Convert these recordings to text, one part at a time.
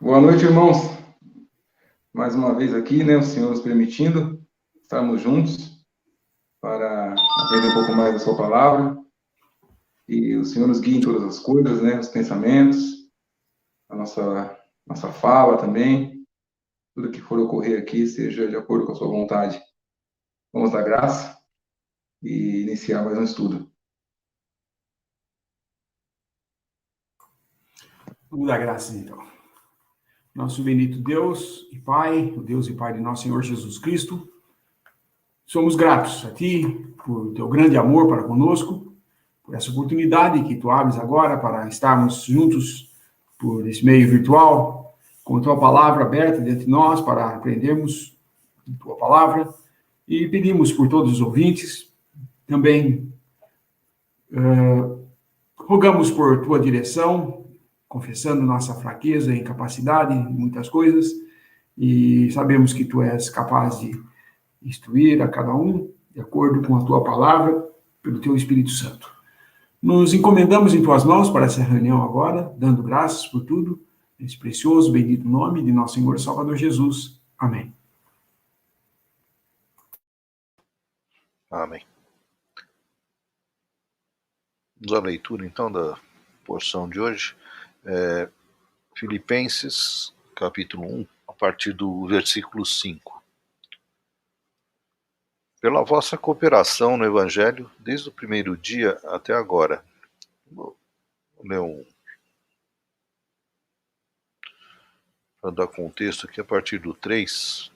Boa noite, irmãos. Mais uma vez aqui, né? O Senhor nos permitindo estarmos juntos para aprender um pouco mais da Sua palavra. E o Senhor nos guie em todas as coisas, né? Os pensamentos, a nossa fala também. Tudo que for ocorrer aqui seja de acordo com a Sua vontade. Vamos dar graça e iniciar mais um estudo. Vamos dar graças, então. Nosso bendito Deus e Pai, o Deus e Pai de nosso Senhor Jesus Cristo, somos gratos a Ti por Teu grande amor para conosco, por essa oportunidade que Tu abres agora para estarmos juntos por esse meio virtual, com a Tua palavra aberta diante de nós para aprendermos Tua palavra, e pedimos por todos os ouvintes, também rogamos por Tua direção, confessando nossa fraqueza e incapacidade em muitas coisas, e sabemos que Tu és capaz de instruir a cada um, de acordo com a Tua palavra, pelo Teu Espírito Santo. Nos encomendamos em Tuas mãos para essa reunião agora, dando graças por tudo, nesse precioso, bendito nome de nosso Senhor e Salvador Jesus. Amém. Amém. Vamos à leitura, então, da porção de hoje. Filipenses, capítulo 1, a partir do versículo 5. Pela vossa cooperação no Evangelho, desde o primeiro dia até agora. Vou ler para dar contexto aqui a partir do 3.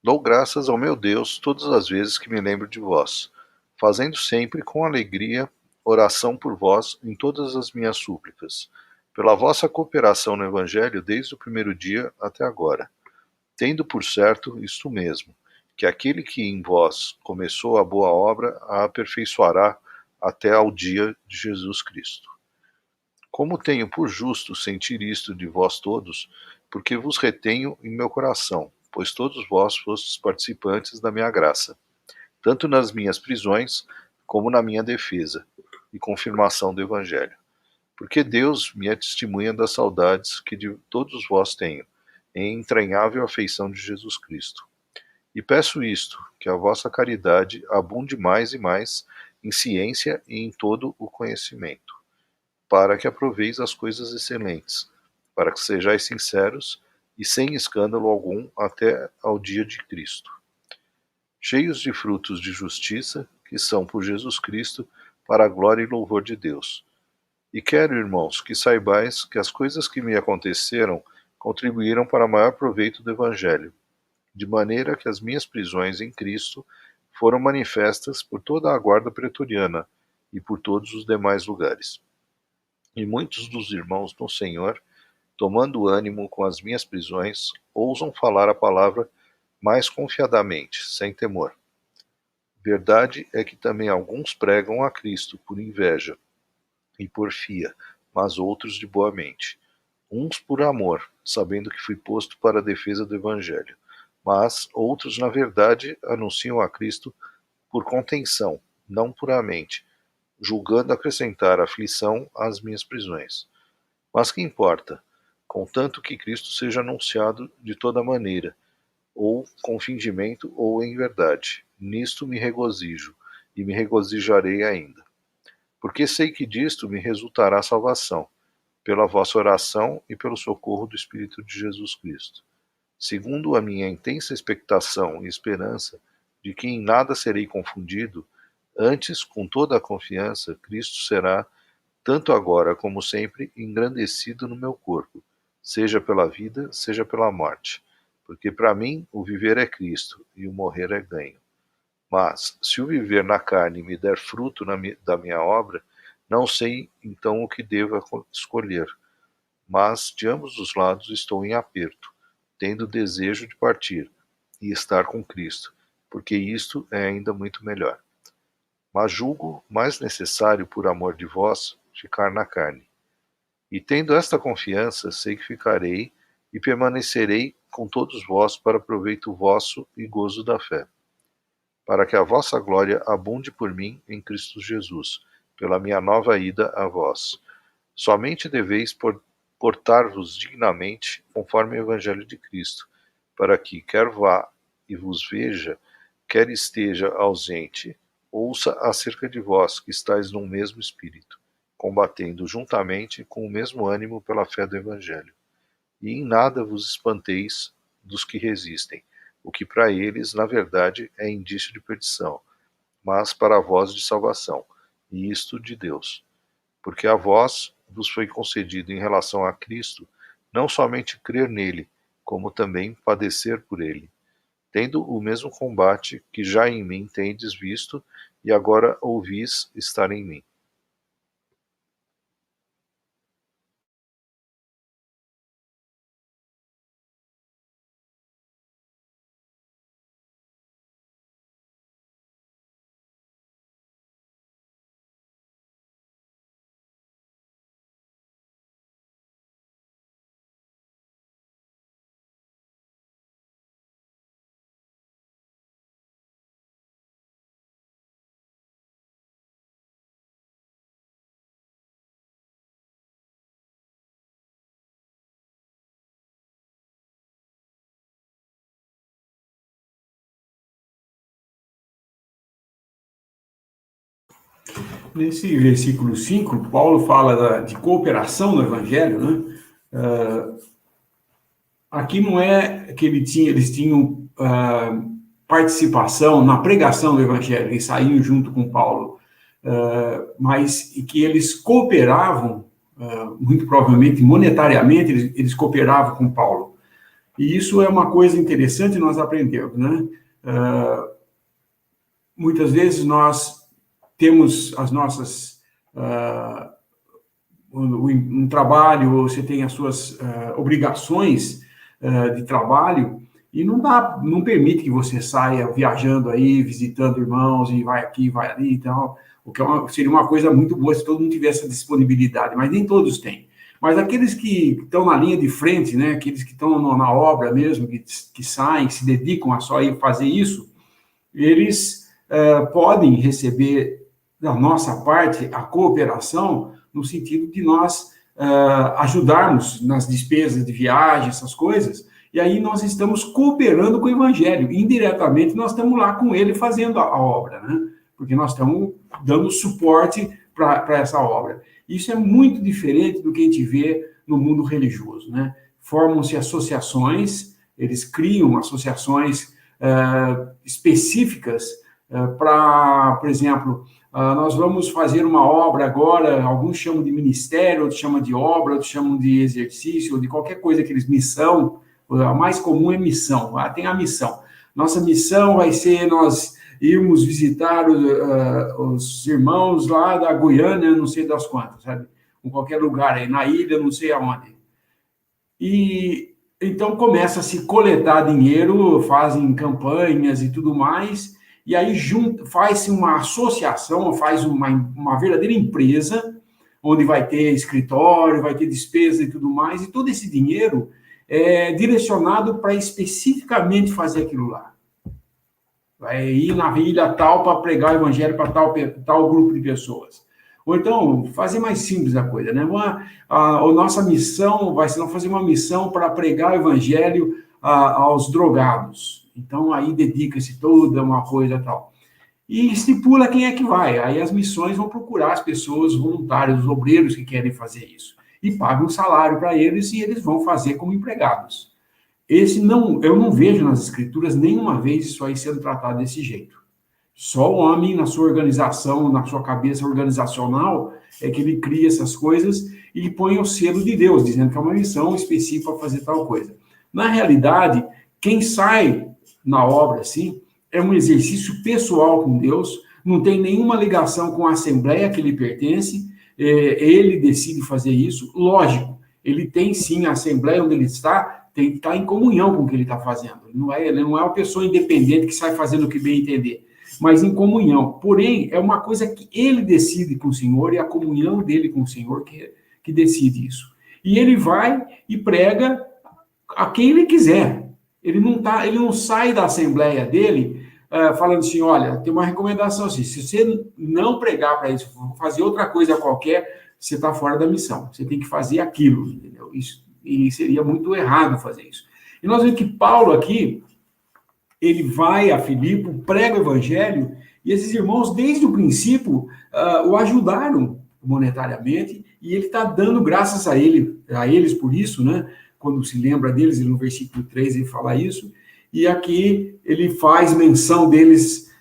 Dou graças ao meu Deus todas as vezes que me lembro de vós, fazendo sempre com alegria oração por vós em todas as minhas súplicas, pela vossa cooperação no Evangelho desde o primeiro dia até agora, tendo por certo isto mesmo, que aquele que em vós começou a boa obra a aperfeiçoará até ao dia de Jesus Cristo. Como tenho por justo sentir isto de vós todos, porque vos retenho em meu coração, pois todos vós fostes participantes da minha graça, tanto nas minhas prisões, como na minha defesa e confirmação do Evangelho. Porque Deus me é testemunha das saudades que de todos vós tenho, em entranhável afeição de Jesus Cristo. E peço isto, que a vossa caridade abunde mais e mais em ciência e em todo o conhecimento, para que aproveis as coisas excelentes, para que sejais sinceros e sem escândalo algum até ao dia de Cristo, cheios de frutos de justiça, que são por Jesus Cristo, para a glória e louvor de Deus. E quero, irmãos, que saibais que as coisas que me aconteceram contribuíram para maior proveito do Evangelho, de maneira que as minhas prisões em Cristo foram manifestas por toda a guarda pretoriana e por todos os demais lugares. E muitos dos irmãos no Senhor, tomando ânimo com as minhas prisões, ousam falar a palavra mais confiadamente, sem temor. Verdade é que também alguns pregam a Cristo por inveja e porfia, mas outros de boa mente. Uns por amor, sabendo que fui posto para a defesa do Evangelho, mas outros, na verdade, anunciam a Cristo por contenção, não puramente, julgando acrescentar aflição às minhas prisões. Mas que importa, contanto que Cristo seja anunciado de toda maneira, ou com fingimento ou em verdade. Nisto me regozijo, e me regozijarei ainda. Porque sei que disto me resultará salvação, pela vossa oração e pelo socorro do Espírito de Jesus Cristo, segundo a minha intensa expectação e esperança de que em nada serei confundido, antes, com toda a confiança, Cristo será, tanto agora como sempre, engrandecido no meu corpo, seja pela vida, seja pela morte. Porque para mim o viver é Cristo e o morrer é ganho. Mas, se o viver na carne me der fruto da minha obra, não sei então o que devo escolher. Mas de ambos os lados estou em aperto, tendo desejo de partir e estar com Cristo, porque isto é ainda muito melhor. Mas julgo mais necessário, por amor de vós, ficar na carne. E tendo esta confiança, sei que ficarei e permanecerei com todos vós para proveito vosso e gozo da fé, para que a vossa glória abunde por mim em Cristo Jesus, pela minha nova ida a vós. Somente deveis portar-vos dignamente conforme o Evangelho de Cristo, para que, quer vá e vos veja, quer esteja ausente, ouça acerca de vós que estáis num mesmo espírito, combatendo juntamente com o mesmo ânimo pela fé do Evangelho. E em nada vos espanteis dos que resistem, o que para eles, na verdade, é indício de perdição, mas para vós de salvação, e isto de Deus. Porque a vós vos foi concedido em relação a Cristo, não somente crer nele, como também padecer por ele, tendo o mesmo combate que já em mim tendes visto, e agora ouvis estar em mim. Nesse versículo 5, Paulo fala de cooperação no Evangelho, né? Aqui não é que eles tinham participação na pregação do Evangelho, eles saíam junto com Paulo, mas que eles cooperavam, muito provavelmente monetariamente, eles cooperavam com Paulo. E isso é uma coisa interessante nós aprendemos, né? Muitas vezes nós temos as nossas um trabalho, você tem as suas obrigações de trabalho e não permite que você saia viajando aí, visitando irmãos e vai aqui, vai ali e tal, o que seria uma coisa muito boa se todo mundo tivesse essa disponibilidade, mas nem todos têm. Mas aqueles que estão na linha de frente, né, aqueles que estão na obra mesmo, que saem, que se dedicam a só ir fazer isso, eles podem receber da nossa parte a cooperação no sentido de nós ajudarmos nas despesas de viagem, essas coisas, e aí nós estamos cooperando com o Evangelho. Indiretamente, nós estamos lá com ele fazendo a obra, né? Porque nós estamos dando suporte para essa obra. Isso é muito diferente do que a gente vê no mundo religioso, né? Formam-se associações, eles criam associações específicas para, por exemplo, nós vamos fazer uma obra agora, alguns chamam de ministério, outros chamam de obra, outros chamam de exercício, ou de qualquer coisa que eles, missão, a mais comum é missão, tem a missão. Nossa missão vai ser nós irmos visitar os irmãos lá da Guiana, não sei das quantas, sabe? Em qualquer lugar aí, na ilha, não sei aonde. E então começa a se coletar dinheiro, fazem campanhas e tudo mais, e aí faz-se uma associação, faz uma verdadeira empresa, onde vai ter escritório, vai ter despesa e tudo mais, e todo esse dinheiro é direcionado para especificamente fazer aquilo lá. Vai ir na ilha tal para pregar o evangelho para tal grupo de pessoas. Ou então, fazer mais simples a coisa, né? A nossa missão vai ser fazer uma missão para pregar o evangelho aos drogados. Então, aí dedica-se toda uma coisa tal. E estipula quem é que vai. Aí as missões vão procurar as pessoas voluntárias, os obreiros que querem fazer isso. E pagam um salário para eles e eles vão fazer como empregados. Eu não vejo nas escrituras nenhuma vez isso aí sendo tratado desse jeito. Só o homem, na sua organização, na sua cabeça organizacional, é que ele cria essas coisas e põe o selo de Deus, dizendo que é uma missão específica para fazer tal coisa. Na realidade, quem sai na obra, assim, é um exercício pessoal com Deus, não tem nenhuma ligação com a assembleia que ele pertence, ele decide fazer isso. Lógico, ele tem sim a assembleia onde ele está, tem que estar em comunhão com o que ele está fazendo. Ele não é uma pessoa independente que sai fazendo o que bem entender, mas em comunhão. Porém, é uma coisa que ele decide com o Senhor, e a comunhão dele com o Senhor que decide isso. E ele vai e prega a quem ele quiser. Ele não sai da assembleia dele falando assim, olha, tem uma recomendação assim, se você não pregar para isso, fazer outra coisa qualquer, você está fora da missão. Você tem que fazer aquilo, entendeu? Isso, e seria muito errado fazer isso. E nós vemos que Paulo aqui, ele vai a Filipe, prega o evangelho, e esses irmãos, desde o princípio, o ajudaram monetariamente, e ele está dando graças a eles por isso, né? Quando se lembra deles, no versículo 3 ele fala isso, e aqui ele faz menção deles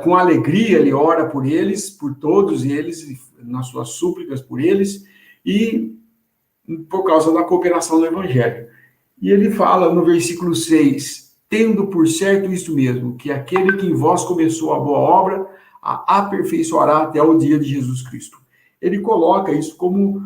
com alegria, ele ora por eles, por todos eles, nas suas súplicas por eles, e por causa da cooperação no evangelho. E ele fala no versículo 6, tendo por certo isto mesmo, que aquele que em vós começou a boa obra, a aperfeiçoará até o dia de Jesus Cristo. Ele coloca isso como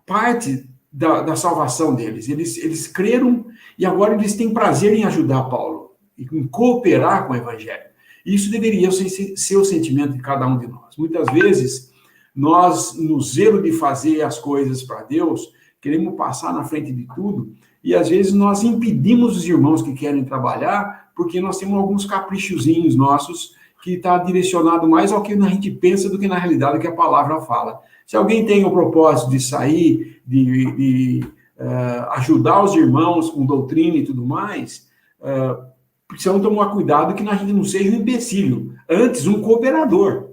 parte da salvação deles. Eles creram e agora eles têm prazer em ajudar Paulo, em cooperar com o evangelho. Isso deveria ser o sentimento de cada um de nós. Muitas vezes, nós, no zelo de fazer as coisas para Deus, queremos passar na frente de tudo, e às vezes nós impedimos os irmãos que querem trabalhar, porque nós temos alguns caprichozinhos nossos, que está direcionado mais ao que a gente pensa do que na realidade que a palavra fala. Se alguém tem o propósito de sair, de ajudar os irmãos com doutrina e tudo mais, precisamos tomar cuidado que a gente não seja um empecilho, antes um cooperador.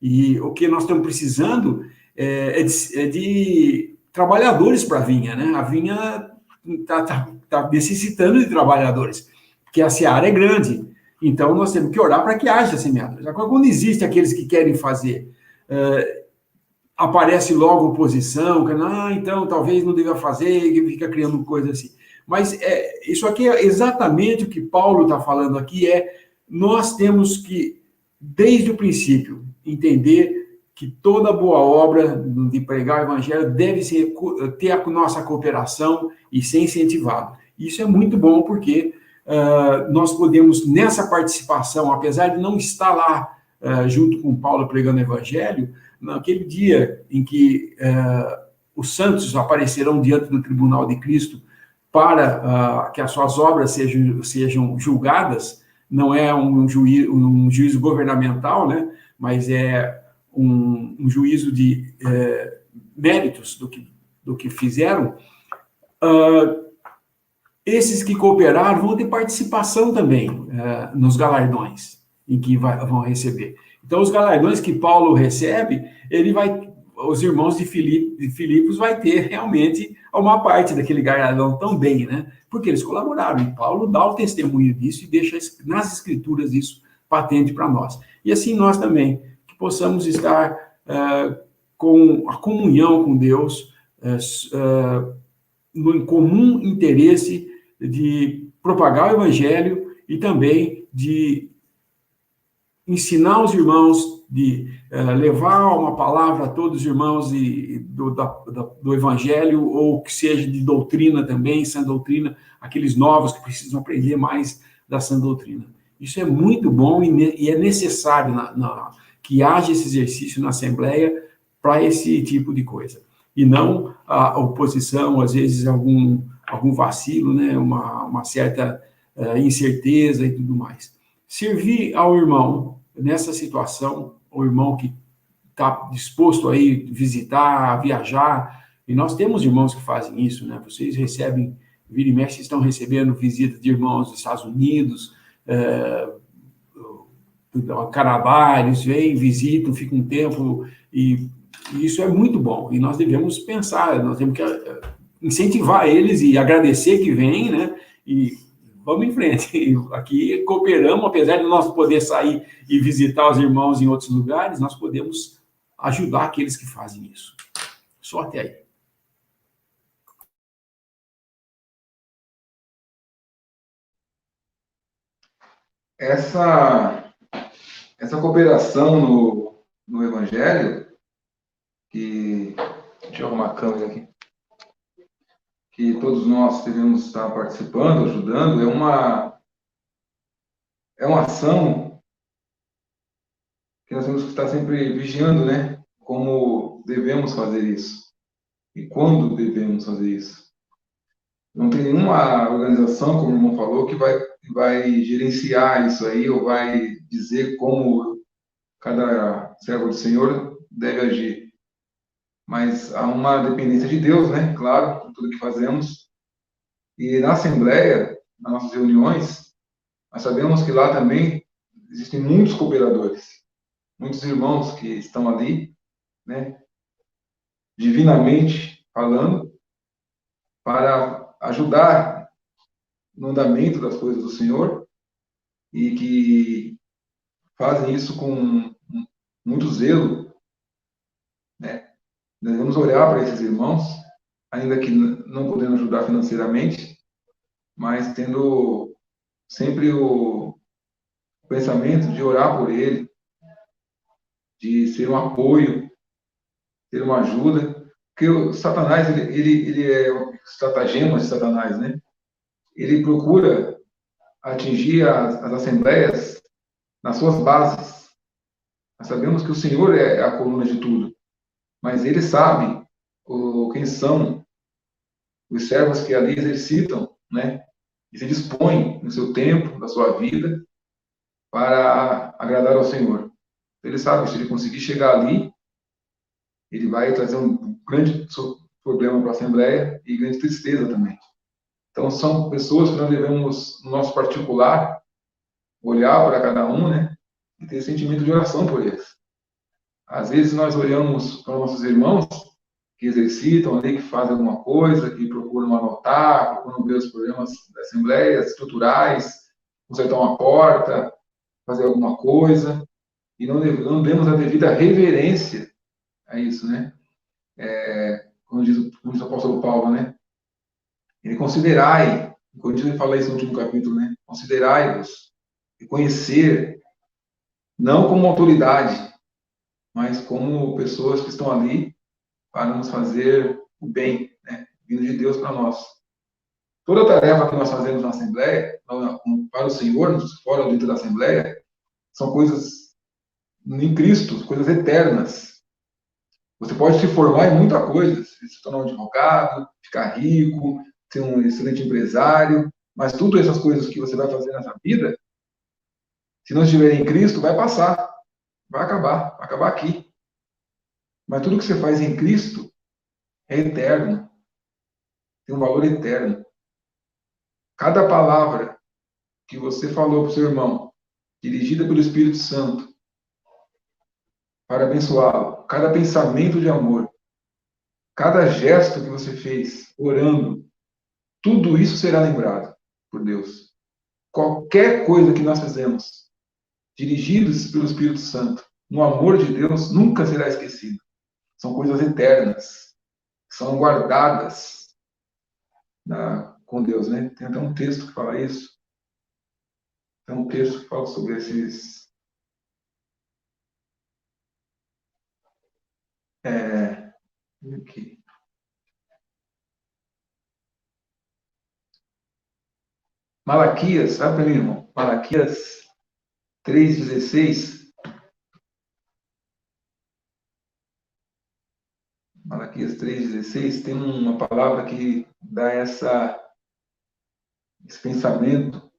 E o que nós estamos precisando é de trabalhadores para a vinha, né? A vinha está necessitando de trabalhadores, porque a seara é grande. Então, nós temos que orar para que haja semeadores. Agora, quando existe aqueles que querem fazer, aparece logo oposição, que, então, talvez não deva fazer, e fica criando coisa assim. Mas isso aqui é exatamente o que Paulo está falando aqui, nós temos que, desde o princípio, entender que toda boa obra de pregar o evangelho deve ter a nossa cooperação e ser incentivado. Isso é muito bom porque nós podemos, nessa participação, apesar de não estar lá junto com Paulo pregando o evangelho, naquele dia em que os santos aparecerão diante do tribunal de Cristo para que as suas obras sejam julgadas, não é um juízo governamental, né? Mas é um juízo de méritos do que fizeram. Esses que cooperaram vão ter participação também nos galardões em que vão receber. Então, os galardões que Paulo recebe, os irmãos de Filipos vai ter realmente uma parte daquele galardão também, né? Porque eles colaboraram. E Paulo dá o testemunho disso e deixa nas escrituras isso patente para nós. E assim nós também, que possamos estar com a comunhão com Deus, no comum interesse de propagar o evangelho e também de ensinar os irmãos, de levar uma palavra a todos os irmãos do evangelho, ou que seja de doutrina também, sã doutrina, aqueles novos que precisam aprender mais da sã doutrina. Isso é muito bom e é necessário que haja esse exercício na Assembleia para esse tipo de coisa. E não a oposição, às vezes algum vacilo, né? Uma certa incerteza e tudo mais. Servir ao irmão nessa situação, o irmão que está disposto a ir visitar, viajar, e nós temos irmãos que fazem isso, né? Vocês recebem, vira e mexe, estão recebendo visitas de irmãos dos Estados Unidos, Canadá, eles vêm, visitam, ficam um tempo, e isso é muito bom, e nós devemos pensar, nós temos que incentivar eles e agradecer que vêm, né? E vamos em frente. Aqui cooperamos, apesar de nós poder sair e visitar os irmãos em outros lugares, nós podemos ajudar aqueles que fazem isso. Só até aí. Essa cooperação no Evangelho, deixa eu arrumar a câmera aqui, que todos nós devemos estar participando, ajudando, é uma ação que nós temos que estar sempre vigiando, né? Como devemos fazer isso e quando devemos fazer isso. Não tem nenhuma organização, como o irmão falou, que vai gerenciar isso aí ou vai dizer como cada servo do Senhor deve agir. mas há uma dependência de Deus, né? Claro, em tudo que fazemos. E na Assembleia, nas nossas reuniões, nós sabemos que lá também existem muitos cooperadores, muitos irmãos que estão ali, né? Divinamente falando, para ajudar no andamento das coisas do Senhor e que fazem isso com muito zelo, né? Devemos olhar para esses irmãos, ainda que não podendo ajudar financeiramente, mas tendo sempre o pensamento de orar por ele, de ser um apoio, ser uma ajuda, porque o Satanás, ele é o estratagema de Satanás, né? Ele procura atingir as assembleias nas suas bases. Nós sabemos que o Senhor é a coluna de tudo, mas ele sabe quem são os servos que ali exercitam, né? E se dispõem no seu tempo, da sua vida, para agradar ao Senhor. Ele sabe que se ele conseguir chegar ali, ele vai trazer um grande problema para a Assembleia e grande tristeza também. Então, são pessoas que nós devemos, no nosso particular, olhar para cada um, né? E ter sentimento de oração por eles. Às vezes, nós olhamos para nossos irmãos que exercitam ali, que fazem alguma coisa, que procuram anotar, procuram ver os problemas da Assembleia, estruturais, consertar uma porta, fazer alguma coisa, e não demos a devida reverência a isso, né? Como diz o apóstolo Paulo, né? Ele considerai, quando ele fala isso no último capítulo, né? Considerai-vos e conhecer, não como autoridade, mas como pessoas que estão ali para nos fazer o bem, né? Vindo de Deus para nós. Toda tarefa que nós fazemos na Assembleia, para o Senhor, fora ou dentro da Assembleia, são coisas em Cristo, coisas eternas. Você pode se formar em muita coisa, se tornar um advogado, ficar rico, ser um excelente empresário, mas tudo essas coisas que você vai fazer nessa vida, se não estiver em Cristo, vai passar, vai acabar aqui. Mas tudo que você faz em Cristo é eterno, tem um valor eterno. Cada palavra que você falou para o seu irmão, dirigida pelo Espírito Santo, para abençoá-lo, cada pensamento de amor, cada gesto que você fez, orando, tudo isso será lembrado por Deus. Qualquer coisa que nós fizemos, dirigidos pelo Espírito Santo, no amor de Deus, nunca será esquecido. São coisas eternas, são guardadas com Deus, né? Tem até um texto que fala isso. Tem um texto que fala sobre esses... Aqui. Malaquias, sabe para mim, irmão? Malaquias 3,16. Malaquias 3,16 tem uma palavra que dá esse pensamento.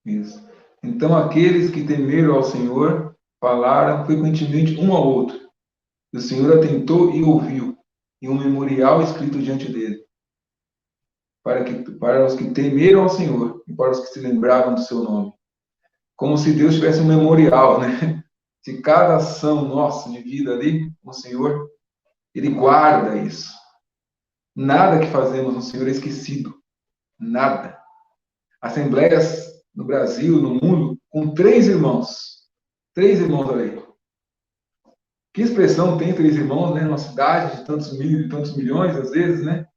Isso. Então, aqueles que temeram ao Senhor falaram frequentemente um ao outro. O Senhor atentou e ouviu, e um memorial escrito diante dele, para os que temeram ao Senhor e para os que se lembravam do seu nome. Como se Deus tivesse um memorial, né? De cada ação nossa de vida ali, o Senhor, Ele guarda isso. Nada que fazemos no Senhor é esquecido. Nada. Assembleias no Brasil, no mundo, com 3 irmãos. 3 irmãos ali. Que expressão tem 3 irmãos, né? Numa cidade de tantos milhões, às vezes, né?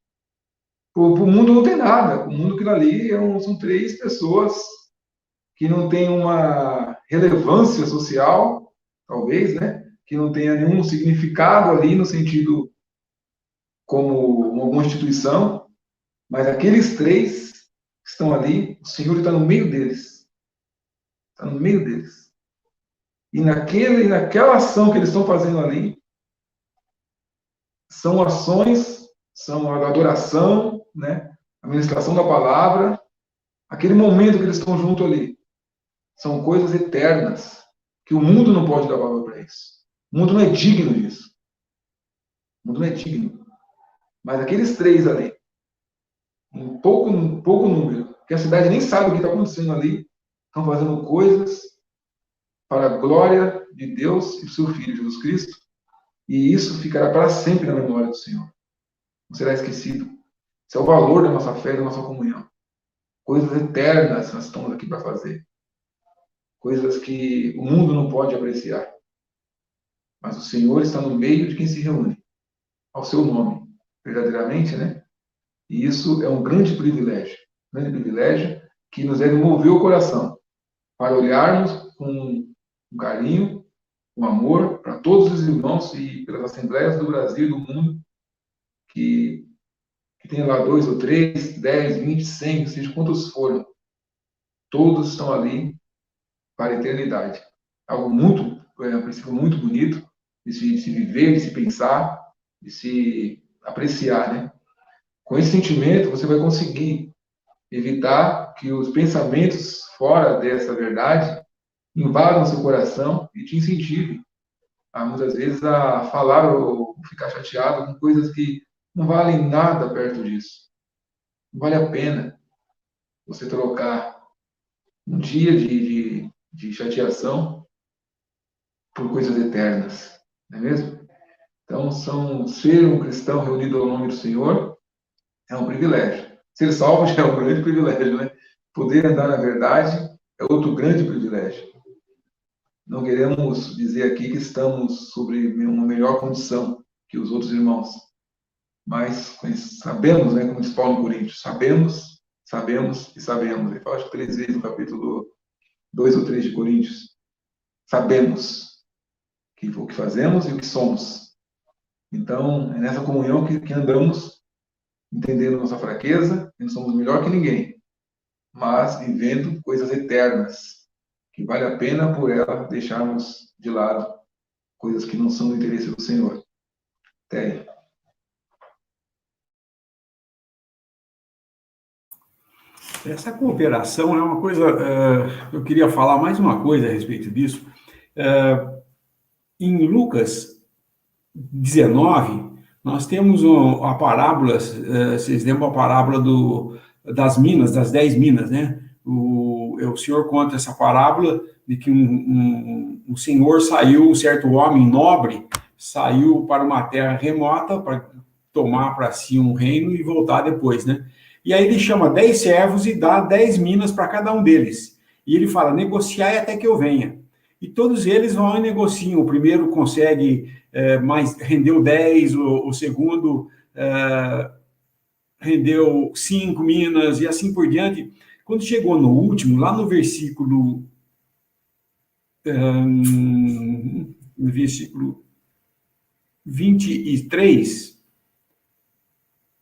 Para o mundo não tem nada. O mundo, aquilo ali, são 3 pessoas que não têm uma relevância social, talvez, né? Que não tenha nenhum significado ali no sentido como alguma instituição, mas aqueles 3 que estão ali, o Senhor está no meio deles. Está no meio deles. E naquela ação que eles estão fazendo ali, são ações, são a adoração, né? A ministração da palavra, aquele momento que eles estão junto ali, são coisas eternas. que o mundo não pode dar valor para isso. O mundo não é digno disso. O mundo não é digno. Mas aqueles 3 ali, em pouco número, que a cidade nem sabe o que está acontecendo ali, estão fazendo coisas para a glória de Deus e do seu Filho, Jesus Cristo, e isso ficará para sempre na memória do Senhor. Não será esquecido. Esse é o valor da nossa fé e da nossa comunhão. Coisas eternas nós estamos aqui para fazer. Coisas que o mundo não pode apreciar. Mas o Senhor está no meio de quem se reúne, ao seu nome, verdadeiramente, né? E isso é um grande privilégio que nos deve mover o coração para olharmos com carinho, com amor para todos os irmãos e pelas assembleias do Brasil e do mundo que tem lá 2 ou 3, 10, 20, 100, seja quantos foram, todos estão ali para a eternidade. Algo muito, um princípio muito bonito de se viver, de se pensar, de se apreciar, né? Com esse sentimento, você vai conseguir evitar que os pensamentos fora dessa verdade invadam seu coração e te incentivem, muitas vezes, a falar ou ficar chateado com coisas que não valem nada perto disso. Não vale a pena você trocar um dia de chateação por coisas eternas, não é mesmo? Então, ser um cristão reunido ao nome do Senhor é um privilégio. Ser salvo já é um grande privilégio, né? Poder andar na verdade é outro grande privilégio. Não queremos dizer aqui que estamos sobre uma melhor condição que os outros irmãos, mas sabemos, né, como diz Paulo em Coríntios, sabemos e sabemos. Ele fala, acho que 3 vezes no capítulo 2 ou 3 de Coríntios. Sabemos o que fazemos e o que somos. Então, é nessa comunhão que andamos, entendendo nossa fraqueza, que não somos melhor que ninguém, mas vivendo coisas eternas, que vale a pena por ela deixarmos de lado coisas que não são do interesse do Senhor. Até aí. Essa cooperação é uma coisa, eu queria falar mais uma coisa a respeito disso. Em Lucas 19, nós temos a parábola, vocês lembram a parábola das minas, das 10 minas, né? O Senhor conta essa parábola de que um senhor saiu, um certo homem nobre, saiu para uma terra remota para tomar para si um reino e voltar depois, né? E aí ele chama 10 servos e dá 10 minas para cada um deles. E ele fala, negociai até que eu venha. E todos eles vão e negociam. O primeiro consegue, rendeu 10, o segundo rendeu 5 minas, e assim por diante. Quando chegou no último, lá no versículo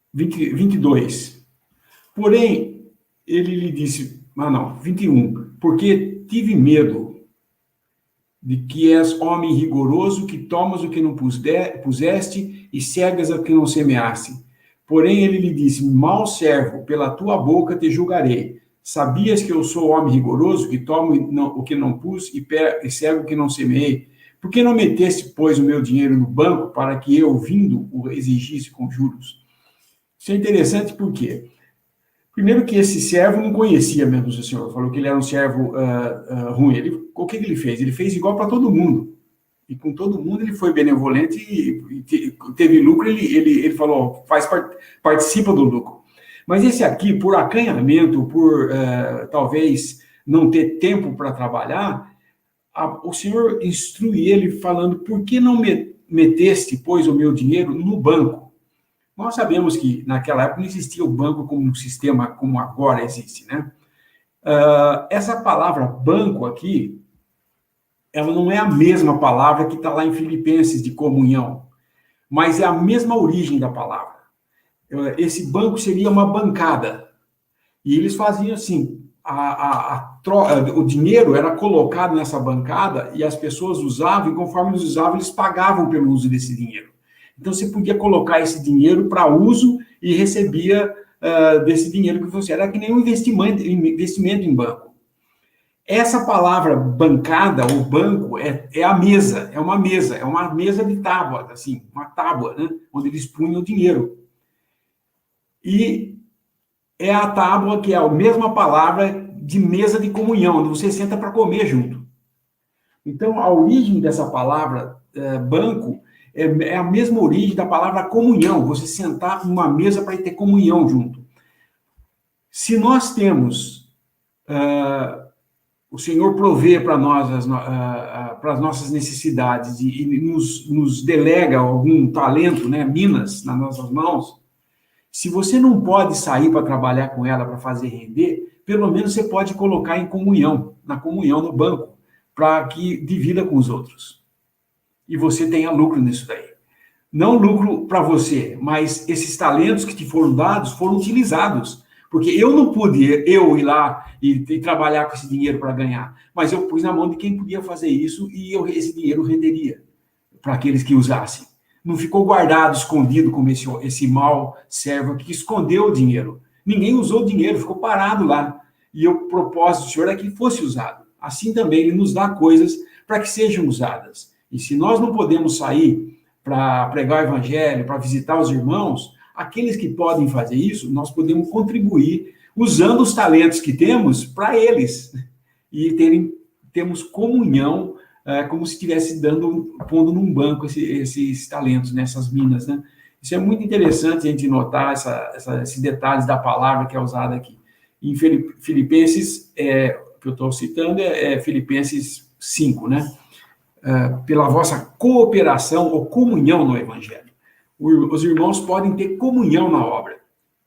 22, porém, ele lhe disse, 21, porque tive medo de que és homem rigoroso, que tomas o que não puseste e cegas o que não semeaste. Porém, ele lhe disse, mau servo, pela tua boca te julgarei. Sabias que eu sou homem rigoroso, que tomo o que não pus e cego o que não semeei? Por que não meteste, pois, o meu dinheiro no banco para que eu, vindo, o exigisse com juros? Isso é interessante por quê? Primeiro que esse servo não conhecia mesmo o Senhor, falou que ele era um servo ruim. O que ele fez? Ele fez igual para todo mundo. E com todo mundo ele foi benevolente e teve lucro, ele falou, participa do lucro. Mas esse aqui, por acanhamento, por talvez não ter tempo para trabalhar, o Senhor instrui ele falando, por que não meteste, pois, o meu dinheiro no banco? Nós sabemos que naquela época não existia o banco como um sistema como agora existe, né? Essa palavra banco aqui, ela não é a mesma palavra que está lá em Filipenses de comunhão, mas é a mesma origem da palavra. Esse banco seria uma bancada. E eles faziam assim, o dinheiro era colocado nessa bancada e as pessoas usavam, e conforme eles usavam, eles pagavam pelo uso desse dinheiro. Então, você podia colocar esse dinheiro para uso e recebia desse dinheiro que você... Era que nem um investimento em banco. Essa palavra bancada ou banco é a mesa, é uma mesa de tábua, assim, uma tábua, né? Onde eles punham o dinheiro. E é a tábua que é a mesma palavra de mesa de comunhão, onde você senta para comer junto. Então, a origem dessa palavra banco é a mesma origem da palavra comunhão, você sentar numa mesa para ter comunhão junto. Se nós temos, o Senhor provê para nós para as nossas necessidades e nos delega algum talento, né, minas nas nossas mãos, se você não pode sair para trabalhar com ela para fazer render, pelo menos você pode colocar em comunhão, na comunhão no banco, para que divida com os outros. E você tenha lucro nisso daí. Não lucro para você, mas esses talentos que te foram dados foram utilizados. Porque eu não pude ir lá e trabalhar com esse dinheiro para ganhar, mas eu pus na mão de quem podia fazer isso e esse dinheiro renderia para aqueles que usassem. Não ficou guardado, escondido, como esse mau servo que escondeu o dinheiro. Ninguém usou o dinheiro, ficou parado lá. E o propósito do Senhor é que fosse usado. Assim também Ele nos dá coisas para que sejam usadas. E se nós não podemos sair para pregar o Evangelho, para visitar os irmãos, aqueles que podem fazer isso, nós podemos contribuir usando os talentos que temos para eles. E temos comunhão, como se estivesse pondo num banco esses talentos, né, essas minas, né? Isso é muito interessante a gente notar esses detalhes da palavra que é usada aqui. Em Filipenses, que eu estou citando, é Filipenses 5, né? Pela vossa cooperação ou comunhão no Evangelho. Os irmãos podem ter comunhão na obra.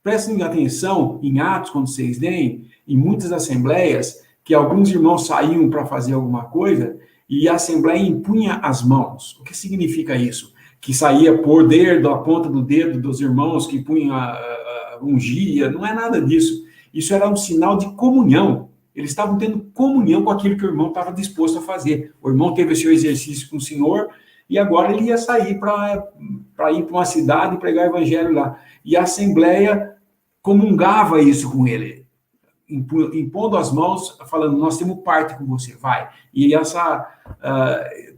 Prestem atenção em Atos, quando vocês leem, em muitas assembleias, que alguns irmãos saíam para fazer alguma coisa e a assembleia impunha as mãos. O que significa isso? Que saía poder da ponta do dedo dos irmãos, que punha, ungia, não é nada disso. Isso era um sinal de comunhão. Eles estavam tendo comunhão com aquilo que o irmão estava disposto a fazer. O irmão teve o seu exercício com o Senhor e agora ele ia sair para ir para uma cidade e pregar o evangelho lá. E a assembleia comungava isso com ele, impondo as mãos, falando, nós temos parte com você, vai. E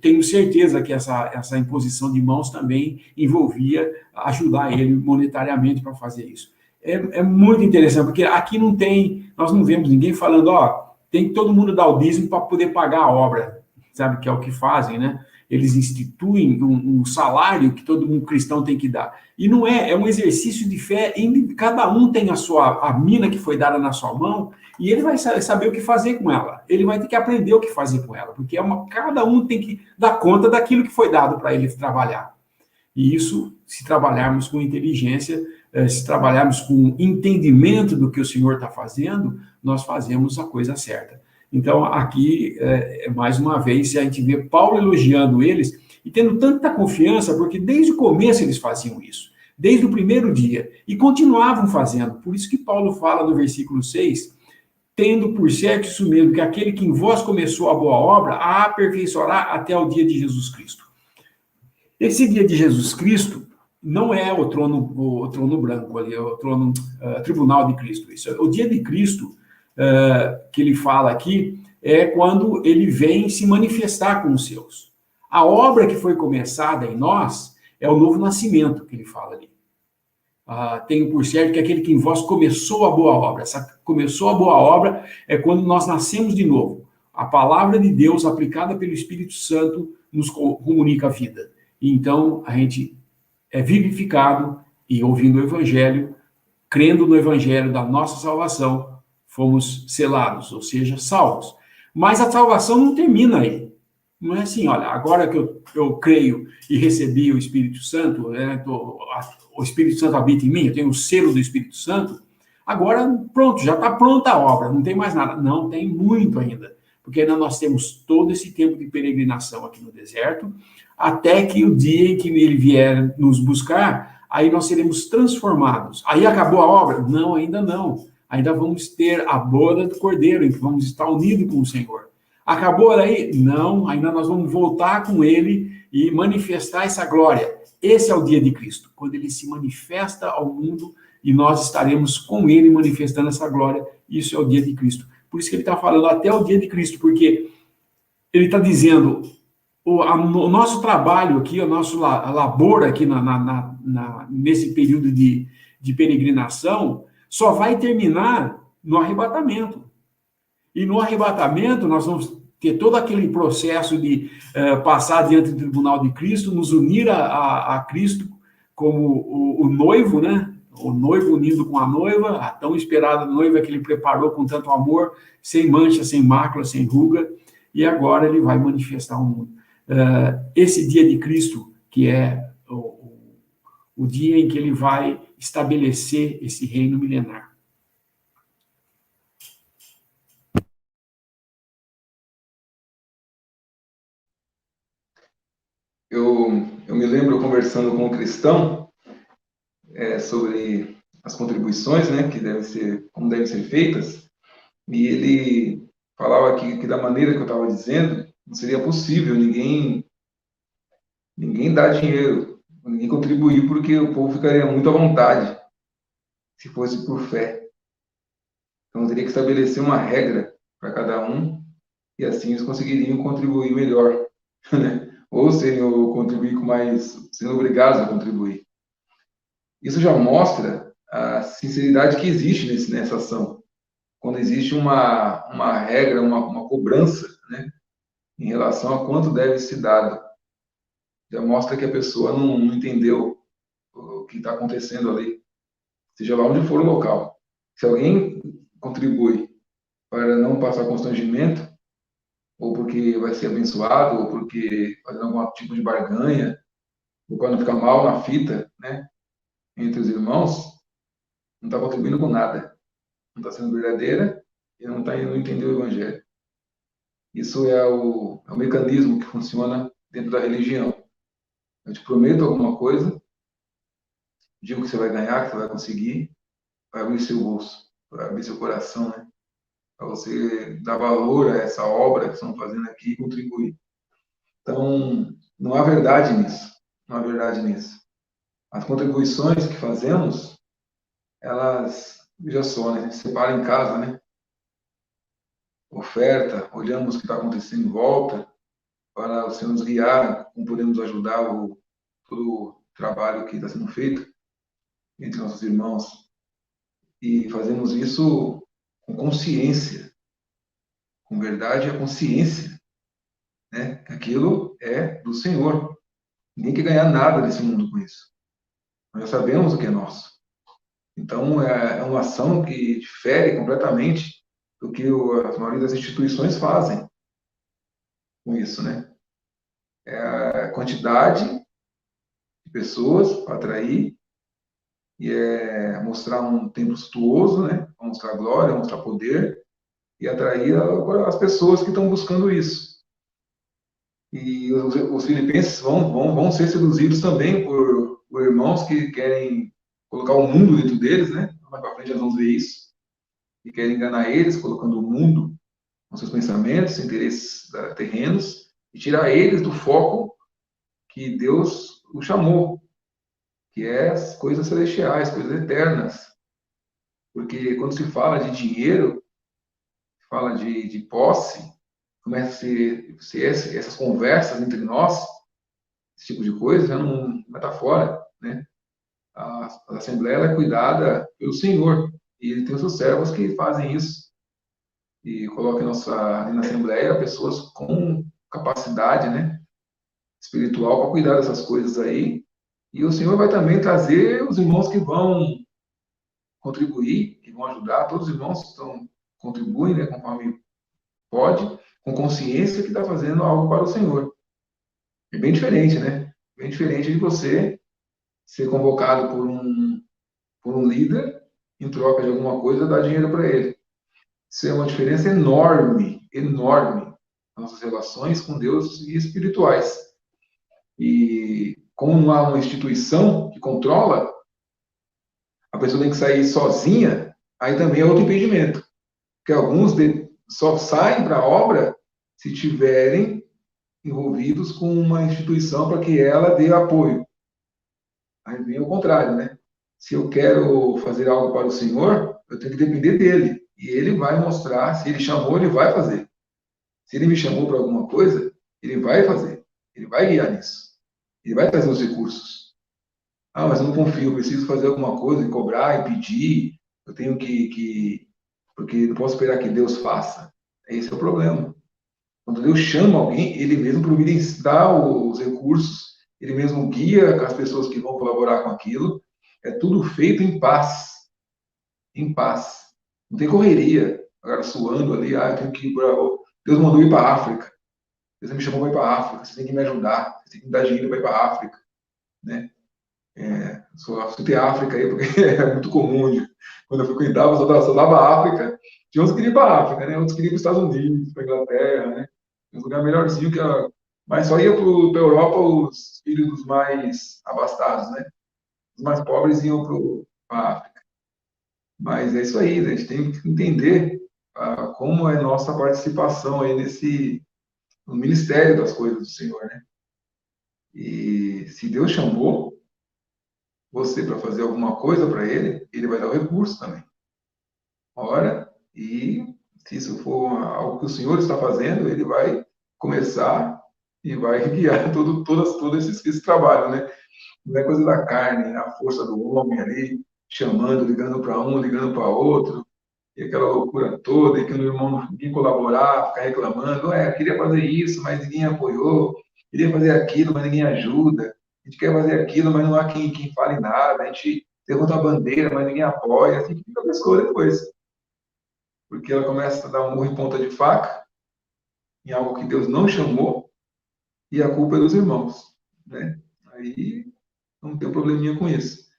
tenho certeza que essa imposição de mãos também envolvia ajudar ele monetariamente para fazer isso. É muito interessante, porque aqui nós não vemos ninguém falando, tem que todo mundo dar o dízimo para poder pagar a obra, sabe, que é o que fazem, né? Eles instituem um salário que todo mundo cristão tem que dar. E não é um exercício de fé, cada um tem a mina que foi dada na sua mão, e ele vai saber o que fazer com ela. Ele vai ter que aprender o que fazer com ela, porque cada um tem que dar conta daquilo que foi dado para ele trabalhar. E isso, se trabalharmos com inteligência, se trabalharmos com entendimento do que o Senhor está fazendo, nós fazemos a coisa certa. Então, aqui, mais uma vez, a gente vê Paulo elogiando eles e tendo tanta confiança, porque desde o começo eles faziam isso, desde o primeiro dia, e continuavam fazendo. Por isso que Paulo fala no versículo 6, tendo por certo isso mesmo, que aquele que em vós começou a boa obra, a aperfeiçoará até o dia de Jesus Cristo. Esse dia de Jesus Cristo não é o trono branco ali, é o tribunal de Cristo. Isso. O dia de Cristo, que ele fala aqui, é quando ele vem se manifestar com os seus. A obra que foi começada em nós é o novo nascimento, que ele fala ali. Tenho por certo que aquele que em vós começou a boa obra. Começou a boa obra é quando nós nascemos de novo. A palavra de Deus, aplicada pelo Espírito Santo, nos comunica a vida. E então, a gente é vivificado e ouvindo o Evangelho, crendo no Evangelho da nossa salvação, fomos selados, ou seja, salvos. Mas a salvação não termina aí. Não é assim, olha, agora que eu creio e recebi o Espírito Santo, o Espírito Santo habita em mim, eu tenho o selo do Espírito Santo, agora, pronto, já está pronta a obra, não tem mais nada. Não, tem muito ainda, porque ainda nós temos todo esse tempo de peregrinação aqui no deserto, até que o dia em que ele vier nos buscar, aí nós seremos transformados. Aí acabou a obra? Não, ainda não. Ainda vamos ter a boda do Cordeiro, em que vamos estar unidos com o Senhor. Acabou aí? Não, ainda nós vamos voltar com ele e manifestar essa glória. Esse é o dia de Cristo, quando ele se manifesta ao mundo e nós estaremos com ele manifestando essa glória. Isso é o dia de Cristo. Por isso que ele está falando até o dia de Cristo, porque ele está dizendo, o nosso trabalho aqui, o nosso labor aqui nesse período de peregrinação, só vai terminar no arrebatamento. E no arrebatamento, nós vamos ter todo aquele processo de passar diante do tribunal de Cristo, nos unir a Cristo como o noivo, né? O noivo unido com a noiva, a tão esperada noiva que ele preparou com tanto amor, sem mancha, sem mácula, sem ruga, e agora ele vai manifestar ao mundo. Esse dia de Cristo, que é o dia em que ele vai estabelecer esse reino milenar. Eu me lembro conversando com um cristão sobre as contribuições, né, como devem ser feitas, e ele falava que da maneira que eu estava dizendo, não seria possível ninguém dar dinheiro, ninguém contribuir, porque o povo ficaria muito à vontade se fosse por fé. Então, teria que estabelecer uma regra para cada um, e assim eles conseguiriam contribuir melhor, né? Ou seriam contribuir com mais, sendo obrigados a contribuir. Isso já mostra a sinceridade que existe nessa ação. Quando existe uma regra, uma cobrança, né, em relação a quanto deve ser dado. Já mostra que a pessoa não entendeu o que está acontecendo ali, seja lá onde for o local. Se alguém contribui para não passar constrangimento, ou porque vai ser abençoado, ou porque fazendo algum tipo de barganha, ou para não ficar mal na fita, né, entre os irmãos, não está contribuindo com nada. Não está sendo verdadeira e não entendeu o evangelho. Isso é o mecanismo que funciona dentro da religião. Eu te prometo alguma coisa, digo que você vai ganhar, que você vai conseguir, vai abrir seu bolso, vai abrir seu coração, né? Para você dar valor a essa obra que estão fazendo aqui e contribuir. Então, não há verdade nisso. Não há verdade nisso. As contribuições que fazemos, elas, veja só, né? Separa em casa, né? Oferta, olhamos o que está acontecendo em volta, para o Senhor nos guiar, como podemos ajudar todo o trabalho que está sendo feito entre nossos irmãos. E fazemos isso com consciência, com verdade e a consciência, né? Aquilo é do Senhor. Ninguém quer ganhar nada desse mundo com isso. Nós já sabemos o que é nosso. Então, é uma ação que difere completamente do que a maioria das instituições fazem com isso, né? É a quantidade de pessoas para atrair e mostrar um templo suntuoso, né? Mostrar glória, mostrar poder e atrair as pessoas que estão buscando isso. E os filipenses vão ser seduzidos também por irmãos que querem colocar o mundo dentro deles, né? Mais para frente nós vamos ver isso. E querem enganar eles, colocando o mundo com seus pensamentos, interesses terrenos, e tirar eles do foco que Deus os chamou, que é as coisas celestiais, coisas eternas. Porque quando se fala de dinheiro, fala de posse, começa a ser essas conversas entre nós, esse tipo de coisa, já não vai estar fora, né? A Assembleia é cuidada pelo Senhor, e Ele tem os seus servos que fazem isso, e coloca ali na Assembleia pessoas com capacidade, né, espiritual para cuidar dessas coisas aí, e o Senhor vai também trazer os irmãos que vão contribuir, que vão ajudar, todos os irmãos contribuem, né, conforme pode, com consciência que está fazendo algo para o Senhor. É bem diferente, né? Bem diferente de você ser convocado por um líder, em troca de alguma coisa, dar dinheiro para ele. Isso é uma diferença enorme, enorme nas nossas relações com Deus e espirituais. E como não há uma instituição que controla, a pessoa tem que sair sozinha, aí também é outro impedimento. Porque alguns só saem para a obra se tiverem envolvidos com uma instituição para que ela dê apoio. Aí vem o contrário, né? Se eu quero fazer algo para o Senhor, eu tenho que depender dele. e ele vai mostrar, se ele chamou, ele vai fazer. Se ele me chamou para alguma coisa, ele vai fazer. Ele vai guiar nisso. Ele vai trazer os recursos. Ah, mas eu não confio, eu preciso fazer alguma coisa, e cobrar, e pedir, eu tenho porque não posso esperar que Deus faça. Esse é o problema. Quando Deus chama alguém, ele mesmo providencia os recursos, ele mesmo guia as pessoas que vão colaborar com aquilo. É tudo feito em paz. Em paz. Não tem correria. Agora suando ali, eu tenho que ir para. Deus mandou ir para a África. Deus me chamou para ir para a África. Você tem que me ajudar. Você tem que me dar dinheiro para ir para a África. Né? Só citei a África aí, porque é muito comum. Quando eu frequentava, só dava África. Tinha uns que queriam ir para a África, né? Outros queriam ir para os Estados Unidos, para a Inglaterra, né? Um lugar melhorzinho que a... Mas só ia para a Europa os filhos dos mais abastados, né? Os mais pobres iam para a África. Mas é isso aí, né? A gente tem que entender como é nossa participação aí no ministério das coisas do Senhor, né? E se Deus chamou você para fazer alguma coisa para Ele, Ele vai dar o recurso também. Ora, e se isso for algo que o Senhor está fazendo, Ele vai começar e vai guiar todo esse trabalho, né? Não é coisa da carne, a força do homem ali, chamando, ligando para um, ligando para outro, e aquela loucura toda, e que o irmão ninguém colaborar, ficar reclamando, eu queria fazer isso, mas ninguém apoiou, queria fazer aquilo, mas ninguém ajuda, a gente quer fazer aquilo, mas não há quem fale nada, a gente levanta a bandeira, mas ninguém apoia, assim que fica a pessoa depois, porque ela começa a dar um murro em ponta de faca, em algo que Deus não chamou, e a culpa é dos irmãos, né? Aí não tem um probleminha com isso.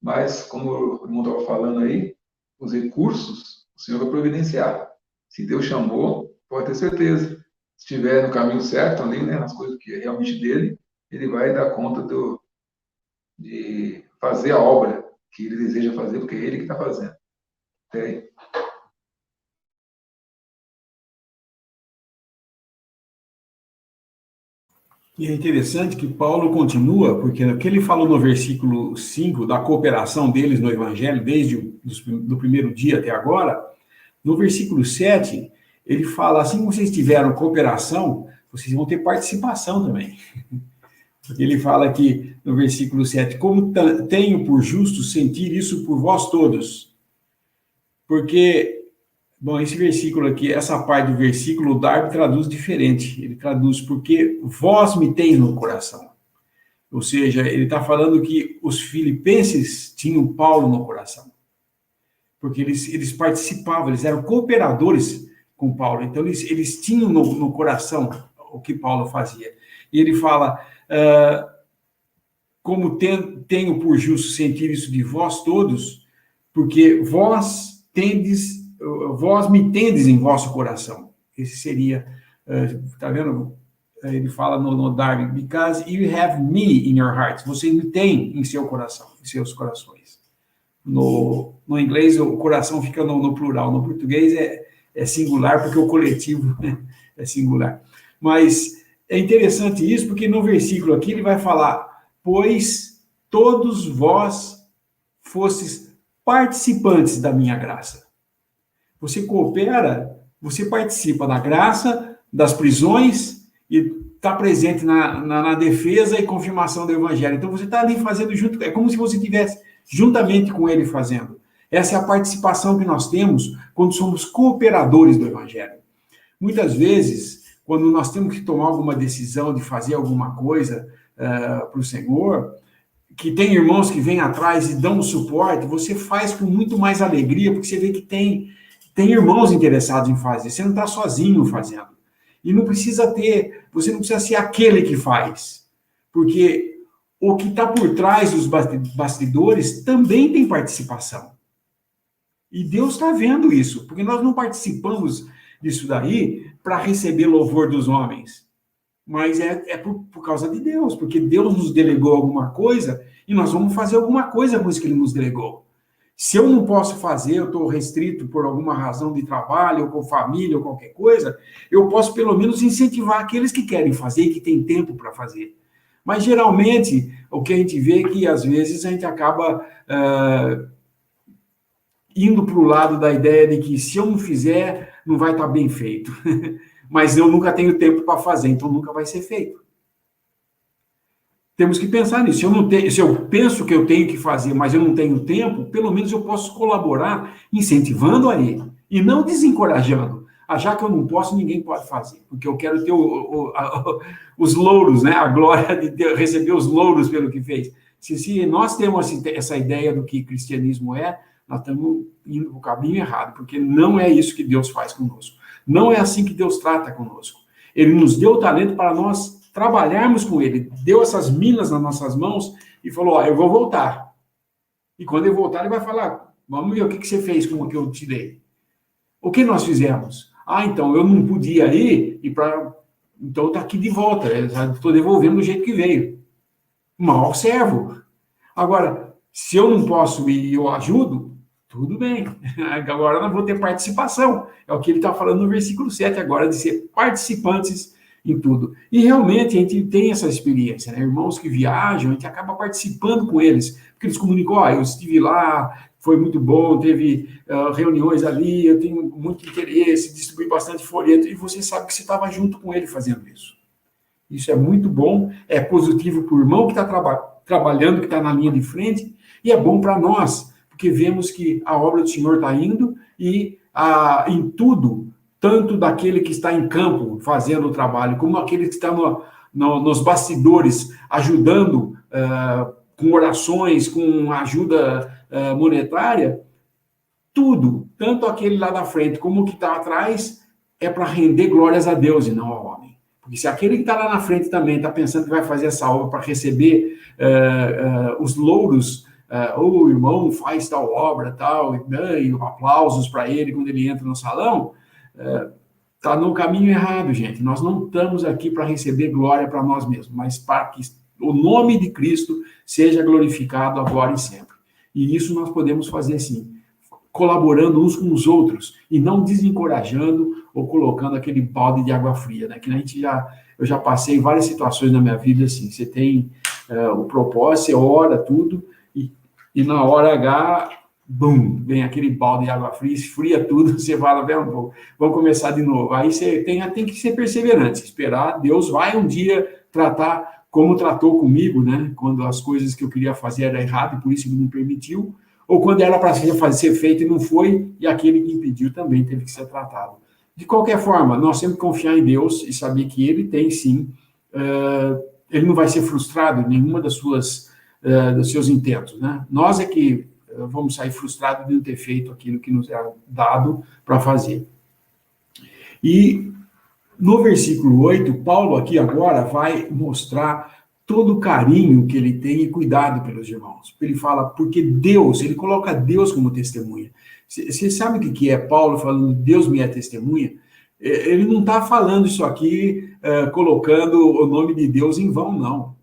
Mas, como o irmão estava falando aí, os recursos o Senhor vai providenciar. Se Deus chamou, pode ter certeza. Se estiver no caminho certo ali, né, nas coisas que é realmente dele, ele vai dar conta de fazer a obra que ele deseja fazer, porque é ele que está fazendo. Até aí. E é interessante que Paulo continua, porque o que ele falou no versículo 5, da cooperação deles no Evangelho, desde do primeiro dia até agora, no versículo 7, ele fala, assim como vocês tiveram cooperação, vocês vão ter participação também. Porque ele fala aqui no versículo 7, como tenho por justo sentir isso por vós todos. Porque, bom, esse versículo aqui, essa parte do versículo, o Darby traduz diferente. Ele traduz, porque vós me tens no coração. Ou seja, ele está falando que os filipenses tinham Paulo no coração. Porque eles participavam, eles eram cooperadores com Paulo. Então, eles tinham no coração o que Paulo fazia. E ele fala, como tenho por justo sentir isso de vós todos, porque vós me tendes em vosso coração. Esse seria, tá vendo? Ele fala no Darby, because you have me in your hearts. Você me tem em seu coração, em seus corações. No inglês, o coração fica no plural. No português é singular, porque o coletivo é singular. Mas é interessante isso, porque no versículo aqui ele vai falar, pois todos vós fostes participantes da minha graça. Você coopera, você participa da graça, das prisões, e está presente na defesa e confirmação do Evangelho. Então, você está ali fazendo junto, é como se você estivesse juntamente com ele fazendo. Essa é a participação que nós temos quando somos cooperadores do Evangelho. Muitas vezes, quando nós temos que tomar alguma decisão de fazer alguma coisa para o Senhor, que tem irmãos que vêm atrás e dão suporte, você faz com muito mais alegria, porque você vê que tem irmãos interessados em fazer, você não está sozinho fazendo. E você não precisa ser aquele que faz, porque o que está por trás dos bastidores também tem participação. E Deus está vendo isso, porque nós não participamos disso daí para receber louvor dos homens, mas é por causa de Deus, porque Deus nos delegou alguma coisa e nós vamos fazer alguma coisa com isso que Ele nos delegou. Se eu não posso fazer, eu estou restrito por alguma razão de trabalho, ou com família, ou qualquer coisa, eu posso pelo menos incentivar aqueles que querem fazer e que têm tempo para fazer. Mas geralmente, o que a gente vê é que às vezes a gente acaba indo para o lado da ideia de que se eu não fizer, não vai estar bem feito. Mas eu nunca tenho tempo para fazer, então nunca vai ser feito. Temos que pensar nisso. Se eu penso que eu tenho que fazer, mas eu não tenho tempo, pelo menos eu posso colaborar incentivando a ele e não desencorajando. Já que eu não posso, ninguém pode fazer, porque eu quero ter os louros, né? A glória de receber os louros pelo que fez. Se nós temos essa ideia do que cristianismo é, nós estamos indo para o caminho errado, porque não é isso que Deus faz conosco. Não é assim que Deus trata conosco. Ele nos deu o talento para nós trabalharmos com ele, deu essas minas nas nossas mãos e falou, eu vou voltar. E quando eu voltar, ele vai falar, vamos ver o que você fez com o que eu te dei. O que nós fizemos? Então, eu não podia ir, então está aqui de volta, estou devolvendo do jeito que veio. Mal servo. Agora, se eu não posso ir e eu ajudo, tudo bem. Agora nós vamos ter participação. É o que ele está falando no versículo 7 agora, de ser participantes em tudo. E realmente a gente tem essa experiência, né? Irmãos que viajam, a gente acaba participando com eles, porque eles comunicam, eu estive lá, foi muito bom, teve reuniões ali, eu tenho muito interesse, distribuí bastante folheto, e você sabe que você estava junto com ele fazendo isso. Isso é muito bom, é positivo para o irmão que está trabalhando, que está na linha de frente, e é bom para nós, porque vemos que a obra do Senhor está indo, e em tudo, tanto daquele que está em campo fazendo o trabalho, como aquele que está nos bastidores, ajudando com orações, com ajuda monetária, tudo, tanto aquele lá da frente como o que está atrás, é para render glórias a Deus e não ao homem. Porque se aquele que está lá na frente também está pensando que vai fazer essa obra para receber os louros, o irmão faz tal obra, tal, e aplausos para ele quando ele entra no salão, está no caminho errado, gente. Nós não estamos aqui para receber glória para nós mesmos, mas para que o nome de Cristo seja glorificado agora e sempre. E isso nós podemos fazer sim, colaborando uns com os outros e não desencorajando ou colocando aquele balde de água fria, né? Que eu já passei várias situações na minha vida assim. Você tem o propósito, você ora tudo e na hora H, bum, vem aquele balde de água fria, esfria tudo, você fala, vamos começar de novo. Aí você tem que ser perseverante, esperar, Deus vai um dia tratar como tratou comigo, né? Quando as coisas que eu queria fazer eram erradas, e por isso ele não permitiu, ou quando era para ser feito e não foi, e aquele que impediu também teve que ser tratado. De qualquer forma, nós sempre confiar em Deus e saber que ele tem sim, ele não vai ser frustrado em nenhuma dos seus intentos, né? Nós é que vamos sair frustrados de não ter feito aquilo que nos é dado para fazer. E no versículo 8, Paulo aqui agora vai mostrar todo o carinho que ele tem e cuidado pelos irmãos. Ele fala, porque Deus, ele coloca Deus como testemunha. Você sabe o que é Paulo falando, Deus me é testemunha? Ele não está falando isso aqui, colocando o nome de Deus em vão, não.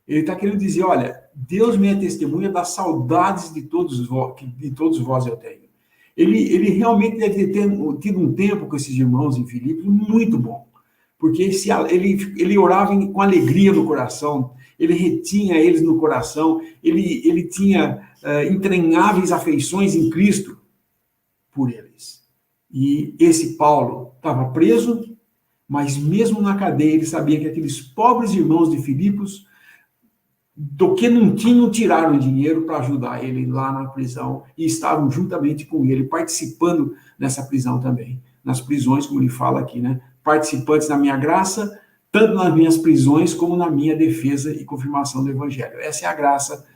Ele está querendo dizer, olha, Deus me é testemunha das saudades de todos vós eu tenho. Ele realmente deve ter tido um tempo com esses irmãos em Filipos muito bom, porque ele orava com alegria no coração, ele retinha eles no coração, ele tinha entranháveis afeições em Cristo por eles. E esse Paulo estava preso, mas mesmo na cadeia ele sabia que aqueles pobres irmãos de Filipos, do que não tinham, tiraram dinheiro para ajudar ele lá na prisão e estavam juntamente com ele, participando nessa prisão também. Nas prisões, como ele fala aqui, né? Participantes da minha graça, tanto nas minhas prisões como na minha defesa e confirmação do evangelho. Essa é a graça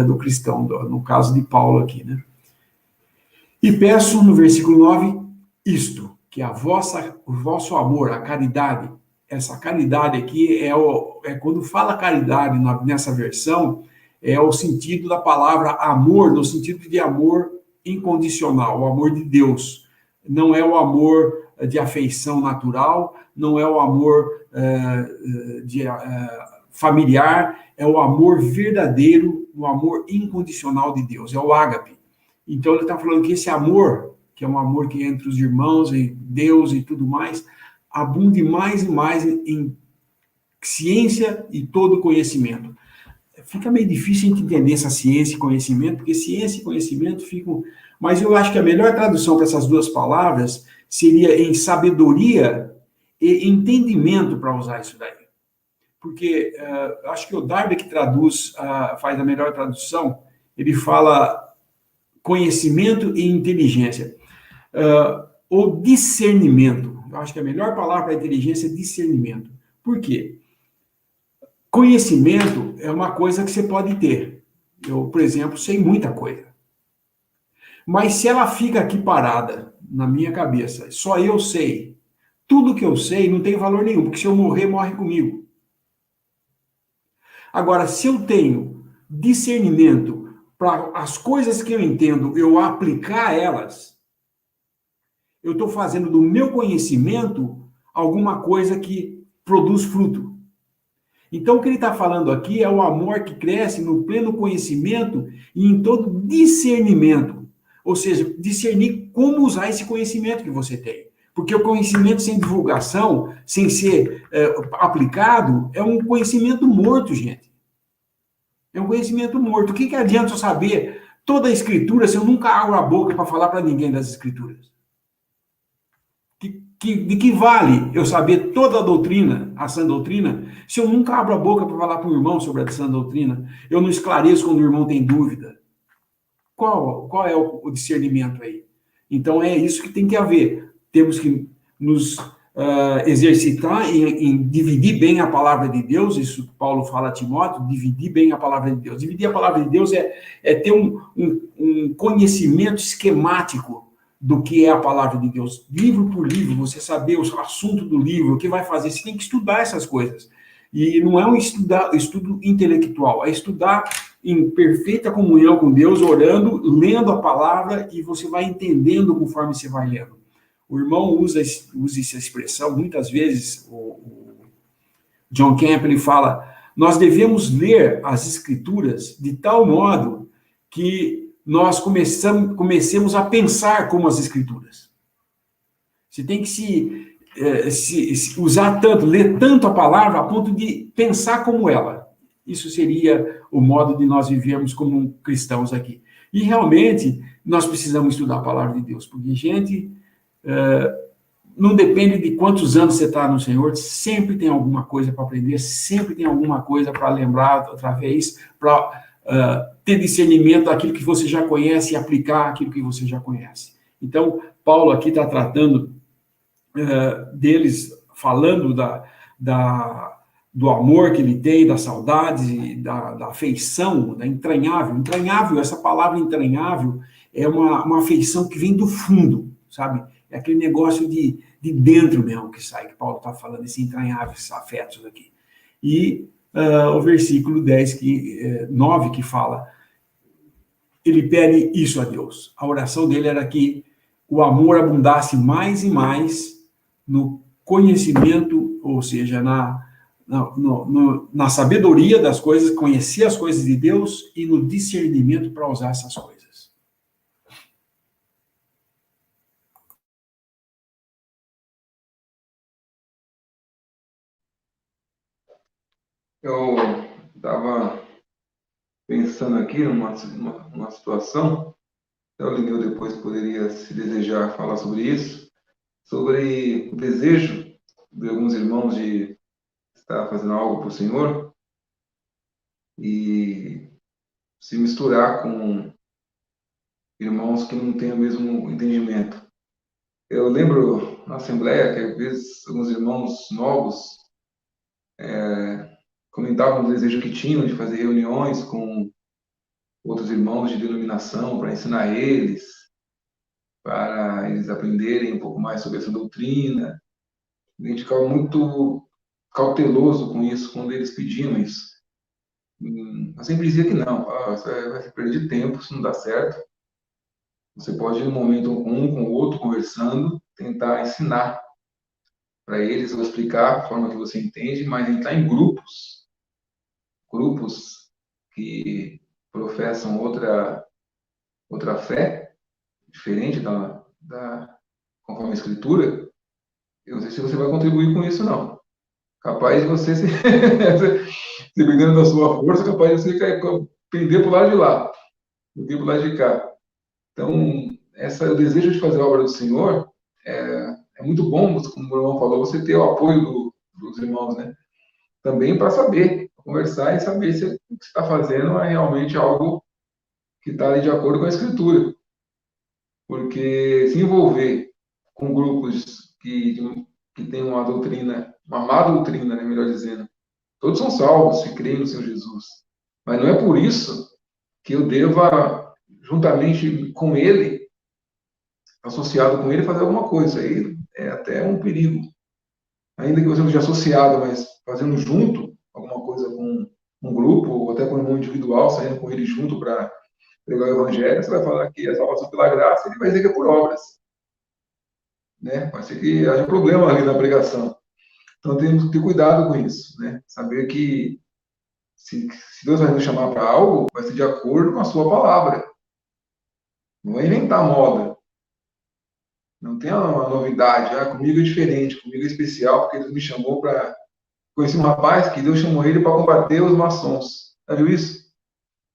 do cristão, no caso de Paulo aqui, né? E peço no versículo 9 isto, que o vosso amor, a caridade, essa caridade aqui quando fala caridade nessa versão, é o sentido da palavra amor, no sentido de amor incondicional, o amor de Deus. Não é o amor de afeição natural, não é o amor familiar, é o amor verdadeiro, o amor incondicional de Deus, é o ágape. Então ele está falando que esse amor, que é um amor que é entre os irmãos e Deus e tudo mais, abunde mais e mais em ciência e todo Fica meio difícil a gente entender essa ciência e conhecimento, porque ciência e conhecimento ficam Mas eu acho que a melhor tradução para essas duas palavras seria em sabedoria e entendimento, para usar isso daí. Porque acho que o Darby que traduz, faz a melhor tradução, ele fala conhecimento e inteligência. Ou discernimento. Eu acho que a melhor palavra para inteligência é discernimento. Por quê? Conhecimento é uma coisa que você pode ter. Eu, por exemplo, sei muita coisa. Mas se ela fica aqui parada na minha cabeça, só eu sei, tudo que eu sei não tem valor nenhum, porque se eu morrer, morre comigo. Agora, se eu tenho discernimento para as coisas que eu entendo, eu aplicar elas, eu estou fazendo do meu conhecimento alguma coisa que produz fruto. Então, o que ele está falando aqui é o amor que cresce no pleno conhecimento e em todo discernimento. Ou seja, discernir como usar esse conhecimento que você tem. Porque o conhecimento sem divulgação, sem ser aplicado, é um conhecimento morto, gente. É um conhecimento morto. O que adianta eu saber toda a escritura se eu nunca abro a boca para falar para ninguém das escrituras? De que vale eu saber toda a doutrina, a sã doutrina, se eu nunca abro a boca para falar para o irmão sobre a sã doutrina? Eu não esclareço quando o irmão tem dúvida. Qual é o discernimento aí? Então é isso que tem que haver. Temos que nos exercitar em dividir bem a palavra de Deus, isso Paulo fala a Timóteo, dividir bem a palavra de Deus. Dividir a palavra de Deus é ter um conhecimento esquemático do que é a palavra de Deus, livro por livro, você saber o assunto do livro, o que vai fazer, você tem que estudar essas coisas. E não é um estudo intelectual, é estudar em perfeita comunhão com Deus, orando, lendo a palavra, e você vai entendendo conforme você vai lendo. O irmão usa essa expressão, muitas vezes, o John Campbell fala, nós devemos ler as escrituras de tal modo que nós comecemos a pensar como as escrituras. Você tem que se usar tanto, ler tanto a palavra a ponto de pensar como ela. Isso seria o modo de nós vivermos como cristãos aqui. E realmente nós precisamos estudar a palavra de Deus, porque, gente, não depende de quantos anos você está no Senhor, sempre tem alguma coisa para aprender, sempre tem alguma coisa para lembrar outra vez, para ter discernimento daquilo que você já conhece e aplicar aquilo que você já conhece. Então, Paulo aqui está tratando deles, falando do amor que ele tem, da saudade, da afeição, da entranhável. Entranhável, essa palavra entranhável é uma afeição que vem do fundo, sabe? É aquele negócio de dentro mesmo que sai, que Paulo está falando, esse entranhável, esses afetos aqui. E o versículo 9, que fala, ele pede isso a Deus. A oração dele era que o amor abundasse mais e mais no conhecimento, ou seja, na sabedoria das coisas, conhecer as coisas de Deus e no discernimento para usar essas coisas. Eu estava pensando aqui numa situação, o Lineu depois poderia, se desejar, falar sobre isso, sobre o desejo de alguns irmãos de estar fazendo algo para o Senhor e se misturar com irmãos que não têm o mesmo entendimento. Eu lembro na Assembleia que, às vezes, alguns irmãos novos comentavam o desejo que tinham de fazer reuniões com outros irmãos de denominação para ensinar eles, para eles aprenderem um pouco mais sobre essa doutrina. A gente ficava muito cauteloso com isso quando eles pediam isso. Eu sempre dizia que não, você vai perder tempo se não dá certo. Você pode ir no momento um com o outro, conversando, tentar ensinar para eles, ou explicar a forma que você entende, mas entrar em grupos que professam outra fé, diferente conforme a Escritura, eu não sei se você vai contribuir com isso, não. Capaz de você se dependendo da sua força, capaz de você pender para o lado de lá, do que para o lado de cá. Então, o desejo de fazer a obra do Senhor é muito bom, como o irmão falou, você ter o apoio dos irmãos, né? Também para saber, conversar e saber se o que você está fazendo é realmente algo que está ali de acordo com a Escritura. Porque se envolver com grupos que têm uma doutrina, uma má doutrina, né, melhor dizendo, todos são salvos se creem no Senhor Jesus. Mas não é por isso que eu deva, juntamente com ele, associado com ele, fazer alguma coisa. Aí é até um perigo. Ainda que você não seja associado, mas fazendo junto alguma coisa com um grupo, ou até com um irmão individual, saindo com ele junto para pregar o evangelho, você vai falar que é salvação pela graça, ele vai dizer que é por obras. Né? Pode ser que haja problema ali na pregação. Então temos que ter cuidado com isso, né? Saber que se Deus vai nos chamar para algo, vai ser de acordo com a sua palavra. Não é inventar moda. Não tem uma novidade. Comigo é diferente, comigo é especial, porque Deus me chamou para... Conheci um rapaz que Deus chamou ele para combater os maçons. Já viu isso?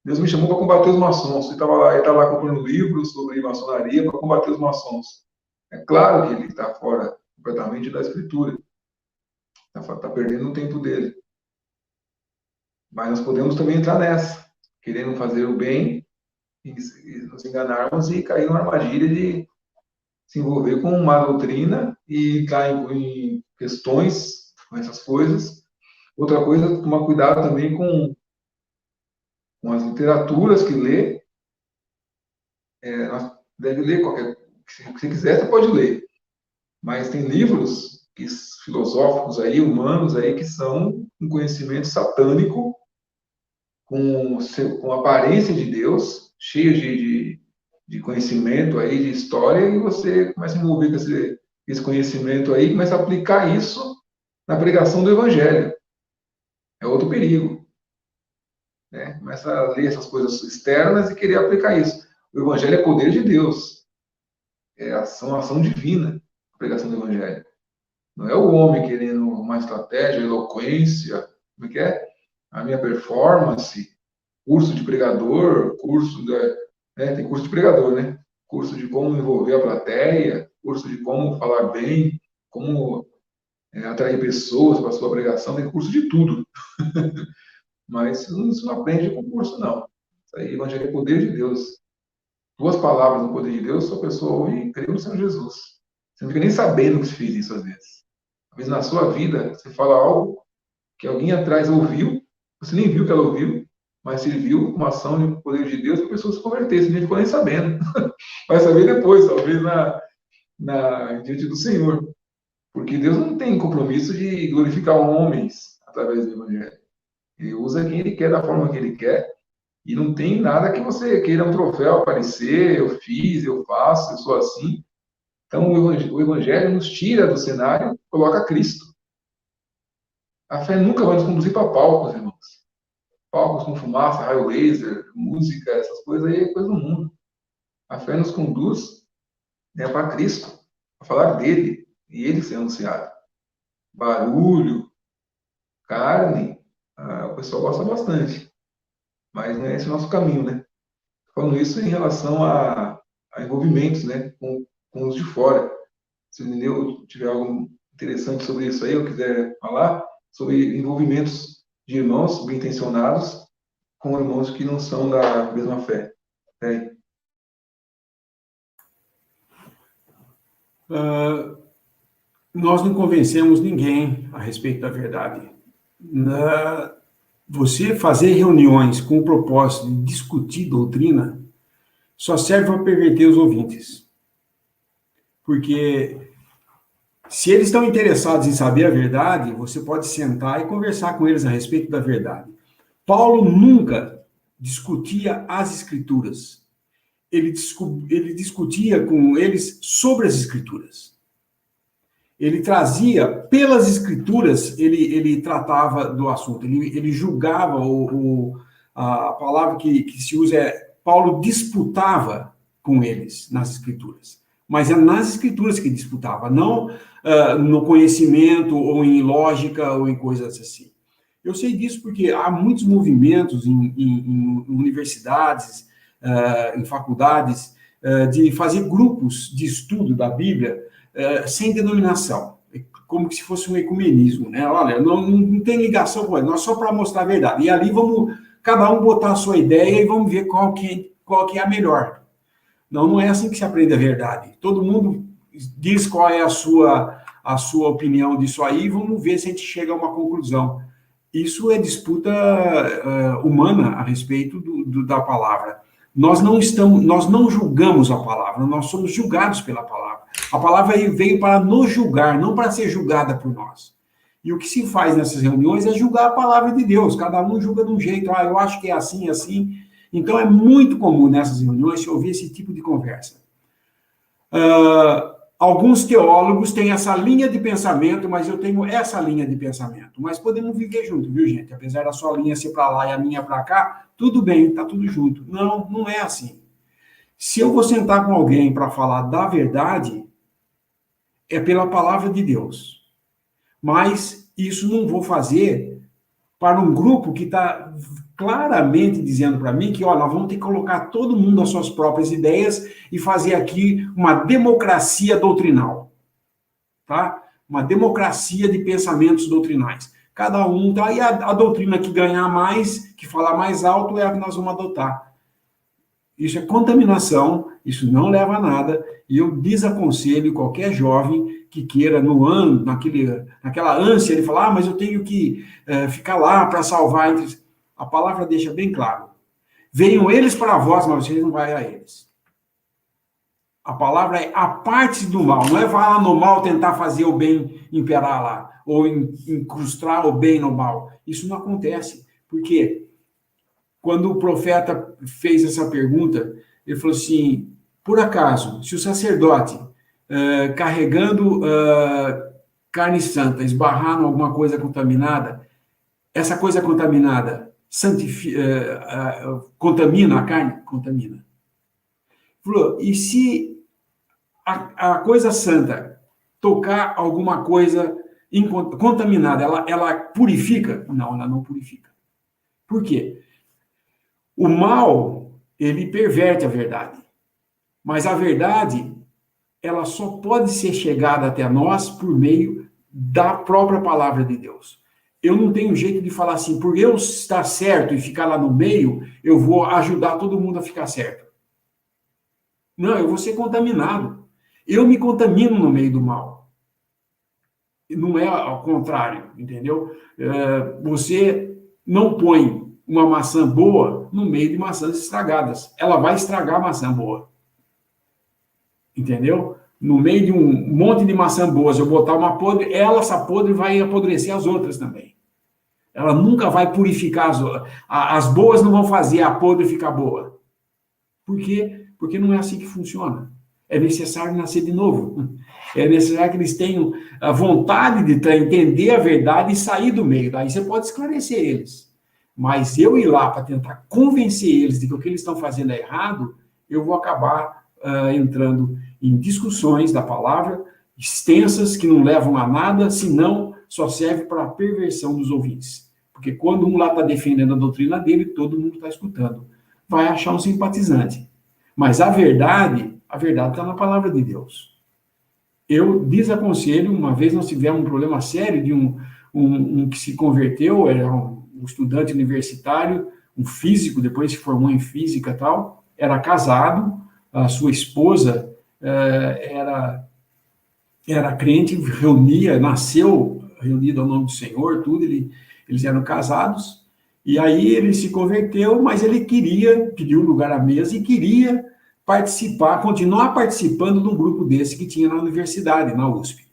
Deus me chamou para combater os maçons. Ele estava lá comprando livros sobre maçonaria para combater os maçons. É claro que ele está fora completamente da Escritura. Está perdendo o tempo dele. Mas nós podemos também entrar nessa, querendo fazer o bem e nos enganarmos e cair numa armadilha de se envolver com uma doutrina e entrar em questões com essas coisas. Outra coisa, tomar cuidado também com as literaturas que lê. Deve ler qualquer... Se você quiser, você pode ler. Mas tem livros filosóficos aí, humanos aí, que são um conhecimento satânico, com aparência de Deus, cheio de conhecimento aí, de história, e você começa a envolver com esse conhecimento aí, começa a aplicar isso na pregação do Evangelho. É outro perigo. Né? Começa a ler essas coisas externas e querer aplicar isso. O Evangelho é poder de Deus. É ação divina, a pregação do Evangelho. Não é o homem querendo uma estratégia, eloquência, como é que é? A minha performance, curso de pregador, tem curso de pregador, né? Curso de como envolver a plateia, curso de como falar bem, como atrair pessoas para a sua pregação, tem curso de tudo. Mas isso não aprende com curso, não. Isso aí, evangelho é poder de Deus. 2 palavras no poder de Deus, sua pessoa ouve e crê no Senhor Jesus. Você não fica nem sabendo que você fez isso às vezes. Às vezes na sua vida, você fala algo que alguém atrás ouviu, você nem viu que ela ouviu, mas você viu uma ação de poder de Deus para a pessoa se converter, você nem ficou nem sabendo. Vai saber depois, talvez diante do Senhor. Porque Deus não tem compromisso de glorificar homens através do Evangelho. Ele usa quem Ele quer, da forma que Ele quer, e não tem nada que você queira um troféu aparecer, eu fiz, eu faço, eu sou assim. Então, o Evangelho nos tira do cenário, coloca Cristo. A fé nunca vai nos conduzir para palcos, irmãos. Palcos com fumaça, raio laser, música, essas coisas aí é coisa do mundo. A fé nos conduz para Cristo, para falar dele, e ele ser anunciado. Barulho, carne, o pessoal gosta bastante. Mas não é esse o nosso caminho, né? Falando isso em relação a envolvimentos, né, com os de fora. Se o Neneu tiver algo interessante sobre isso aí, ou quiser falar, sobre envolvimentos de irmãos bem intencionados com irmãos que não são da mesma fé. Nós não convencemos ninguém a respeito da verdade. Você fazer reuniões com o propósito de discutir doutrina só serve para perverter os ouvintes. Porque se eles estão interessados em saber a verdade, você pode sentar e conversar com eles a respeito da verdade. Paulo nunca discutia as Escrituras. Ele discutia com eles sobre as Escrituras. Ele trazia, pelas Escrituras, ele tratava do assunto, ele julgava, a palavra que se usa é, Paulo disputava com eles nas Escrituras. Mas é nas Escrituras que disputava, não no conhecimento, ou em lógica, ou em coisas assim. Eu sei disso porque há muitos movimentos em universidades, em faculdades, de fazer grupos de estudo da Bíblia sem denominação, como se fosse um ecumenismo, né? Olha, não tem ligação com ele, nós só para mostrar a verdade. E ali vamos, cada um botar a sua ideia e vamos ver qual que é a melhor. Não é assim que se aprende a verdade. Todo mundo diz qual é a sua opinião disso aí, e vamos ver se a gente chega a uma conclusão. Isso é disputa humana a respeito da palavra. Nós não julgamos a palavra, nós somos julgados pela palavra. A palavra veio para nos julgar, não para ser julgada por nós. E o que se faz nessas reuniões é julgar a palavra de Deus. Cada um julga de um jeito. Eu acho que é assim, assim. Então, é muito comum nessas reuniões se ouvir esse tipo de conversa. Alguns teólogos têm essa linha de pensamento, mas eu tenho essa linha de pensamento. Mas podemos viver junto, viu, gente? Apesar da sua linha ser para lá e a minha para cá, tudo bem, tá tudo junto. Não é assim. Se eu vou sentar com alguém para falar da verdade, é pela palavra de Deus. Mas isso não vou fazer para um grupo que está claramente dizendo para mim que, nós vamos ter que colocar todo mundo as suas próprias ideias e fazer aqui uma democracia doutrinal, tá? Uma democracia de pensamentos doutrinais. Cada um, tá? E a doutrina que ganhar mais, que falar mais alto, é a que nós vamos adotar. Isso é contaminação, isso não leva a nada, e eu desaconselho qualquer jovem que queira, naquela ânsia, ele falar, mas eu tenho que ficar lá para salvar. A palavra deixa bem claro. Venham eles para vós, mas vocês não vão a eles. A palavra é aparte do mal, não é vá lá no mal tentar fazer o bem imperar lá, ou incrustar o bem no mal. Isso não acontece, porque quando o profeta fez essa pergunta, ele falou assim, por acaso, se o sacerdote carregando carne santa, esbarrar em alguma coisa contaminada, essa coisa contaminada contamina a carne? Contamina. Falou, e se a coisa santa tocar alguma coisa contaminada, ela purifica? Não, ela não purifica. Por quê? O mal, ele perverte a verdade. Mas a verdade, ela só pode ser chegada até nós por meio da própria palavra de Deus. Eu não tenho jeito de falar assim, por eu estar certo e ficar lá no meio, eu vou ajudar todo mundo a ficar certo. Não, eu vou ser contaminado. Eu me contamino no meio do mal. Não é ao contrário, entendeu? Você não põe uma maçã boa no meio de maçãs estragadas. Ela vai estragar a maçã boa. Entendeu? No meio de um monte de maçã boas, eu botar uma podre, essa podre vai apodrecer as outras também. Ela nunca vai purificar as outras. As boas não vão fazer a podre ficar boa. Por quê? Porque não é assim que funciona. É necessário nascer de novo. É necessário que eles tenham a vontade de entender a verdade e sair do meio. Daí você pode esclarecer eles. Mas eu ir lá para tentar convencer eles de que o que eles estão fazendo é errado, eu vou acabar entrando em discussões da palavra, extensas, que não levam a nada, senão só serve para a perversão dos ouvintes. Porque quando um lá está defendendo a doutrina dele, todo mundo está escutando. Vai achar um simpatizante. Mas a verdade está na palavra de Deus. Eu desaconselho, uma vez nós tivemos um problema sério de um que se converteu, era um estudante universitário, um físico, depois se formou em física e tal, era casado, a sua esposa era crente, nasceu reunido ao nome do Senhor, tudo, eles eram casados, e aí ele se converteu, mas ele pediu lugar à mesa e queria continuar participando de um grupo desse que tinha na universidade, na USP.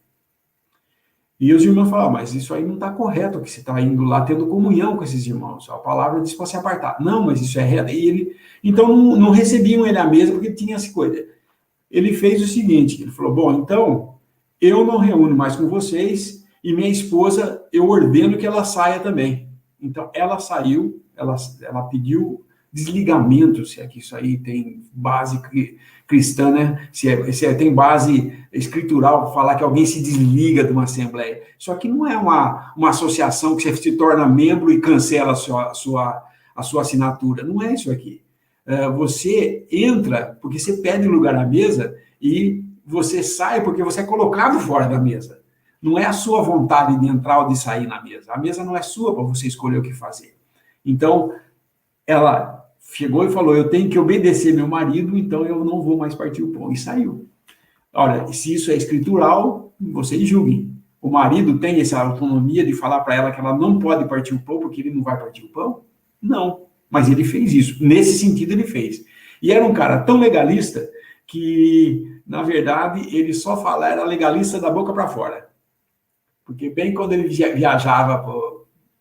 E os irmãos falaram, mas isso aí não está correto, que você está indo lá tendo comunhão com esses irmãos. A palavra diz para se apartar. Não, mas isso é reto. Então, não recebiam ele à mesa porque tinha essa coisa. Ele fez o seguinte, ele falou, bom, então, eu não reúno mais com vocês e minha esposa, eu ordeno que ela saia também. Então, ela saiu, ela pediu desligamento, se é que isso aí tem base cristã, né? Se tem base escritural para falar que alguém se desliga de uma assembleia. Só que não é uma associação que você se torna membro e cancela a sua assinatura. Não é isso aqui. você entra porque você pede lugar na mesa e você sai porque você é colocado fora da mesa. Não é a sua vontade de entrar ou de sair na mesa. A mesa não é sua para você escolher o que fazer. Então, ela chegou e falou, eu tenho que obedecer meu marido, então eu não vou mais partir o pão. E saiu. Olha, se isso é escritural, vocês julguem. O marido tem essa autonomia de falar para ela que ela não pode partir o pão porque ele não vai partir o pão? Não. Mas ele fez isso. Nesse sentido, ele fez. E era um cara tão legalista que, na verdade, ele só fala, era legalista da boca para fora. Porque bem quando ele viajava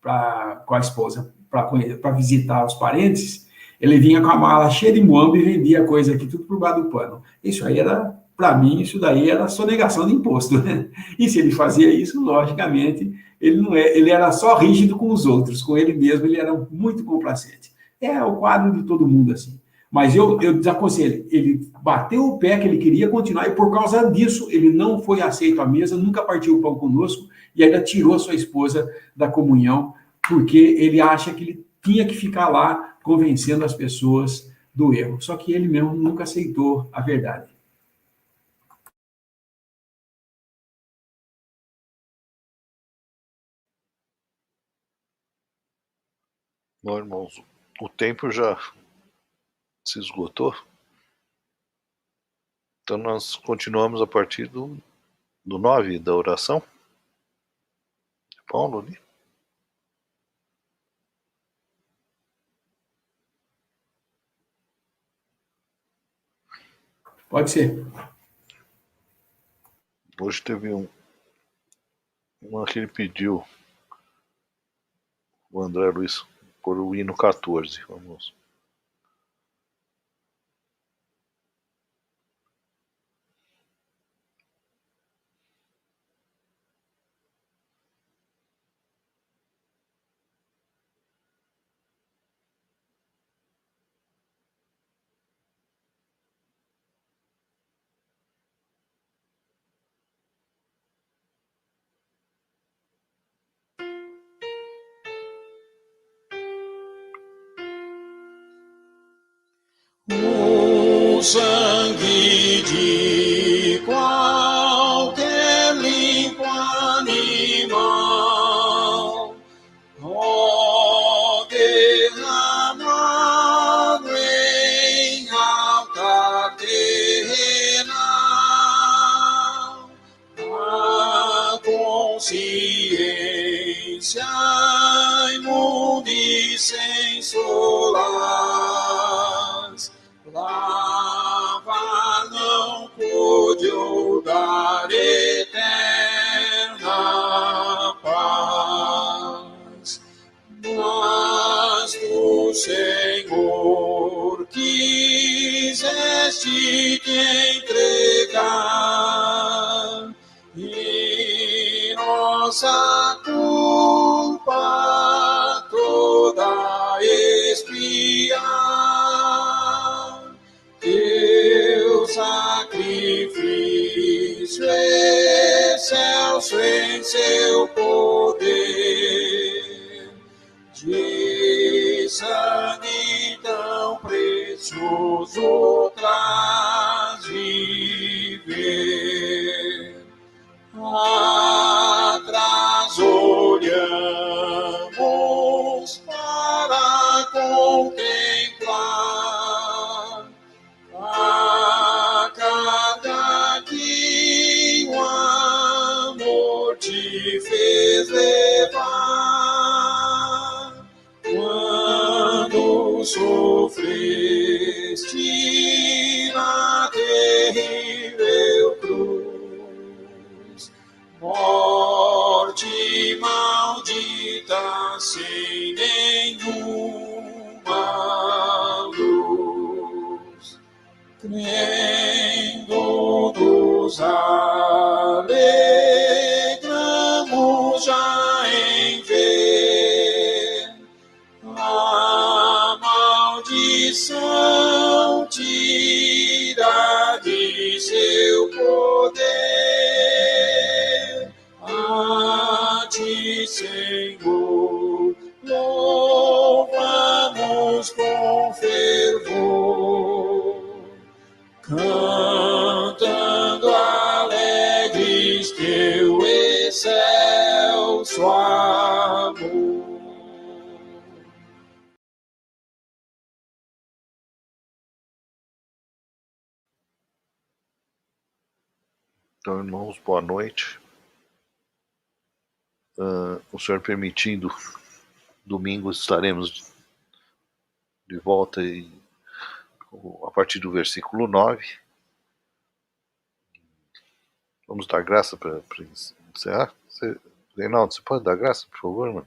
com a esposa para visitar os parentes, ele vinha com a mala cheia de muamba e vendia coisa aqui tudo por baixo do pano. Isso aí era, para mim, isso daí era sonegação de imposto. Né? E se ele fazia isso, logicamente, ele era só rígido com os outros, com ele mesmo ele era muito complacente. É o quadro de todo mundo assim. Mas eu desaconselho, ele bateu o pé que ele queria continuar e por causa disso ele não foi aceito à mesa, nunca partiu o pão conosco e ainda tirou a sua esposa da comunhão, porque ele acha que ele tinha que ficar lá convencendo as pessoas do erro. Só que ele mesmo nunca aceitou a verdade. Bom, irmãos, o tempo já se esgotou. Então nós continuamos a partir do 9 da oração. Paulo ali. Pode ser. Hoje teve uma que ele pediu, o André Luiz, por o hino 14. Vamos. O sangue de qualquer limpo animal, ó derramado em altar terrenal, a consciência imunda e sem solas, lavar não pôde ou dar eterna paz. Mas tu, Senhor, quiseste te entregar e nossa culpa toda expiar. Teu sacrifício excelso em seu poder, de sangue tão precioso traz viver. Atrás olhamos para contemplar a cada que o amor te fez levar. Quando sofreste na terrível cruz, morte maldita sem nenhuma luz, crendo nos alegramos já em ver a maldição tira de seu poder. A ti, Senhor, louvamos com fervor. nosso amor. Então, irmãos, boa noite. O Senhor permitindo, domingo estaremos de volta a partir do versículo 9. Vamos dar graça para encerrar? Reinaldo, você pode dar graça, por favor, mano?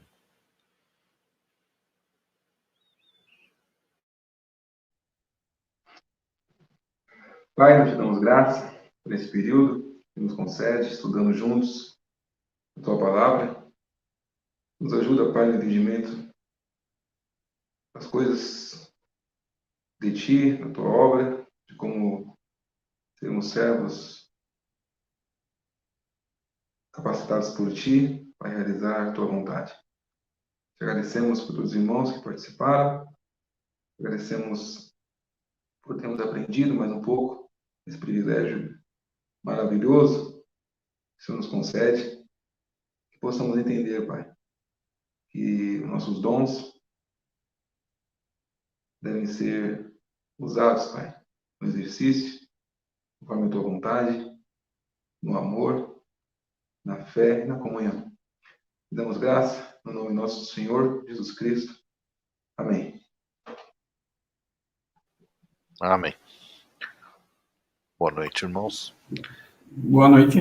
Pai, nós te damos graça por esse período que nos concede, estudando juntos a tua palavra. Nos ajuda, Pai, no entendimento das coisas de ti, da tua obra, de como sermos servos capacitados por ti para realizar a tua vontade. Te agradecemos por todos os irmãos que participaram, agradecemos por termos aprendido mais um pouco esse privilégio maravilhoso que o Senhor nos concede, que possamos entender, Pai, que nossos dons devem ser usados, Pai, no exercício, conforme a tua vontade, no amor, na fé e na comunhão. Te damos graça no nome do nosso Senhor Jesus Cristo. Amém. Amém. Boa noite, irmãos. Boa noite.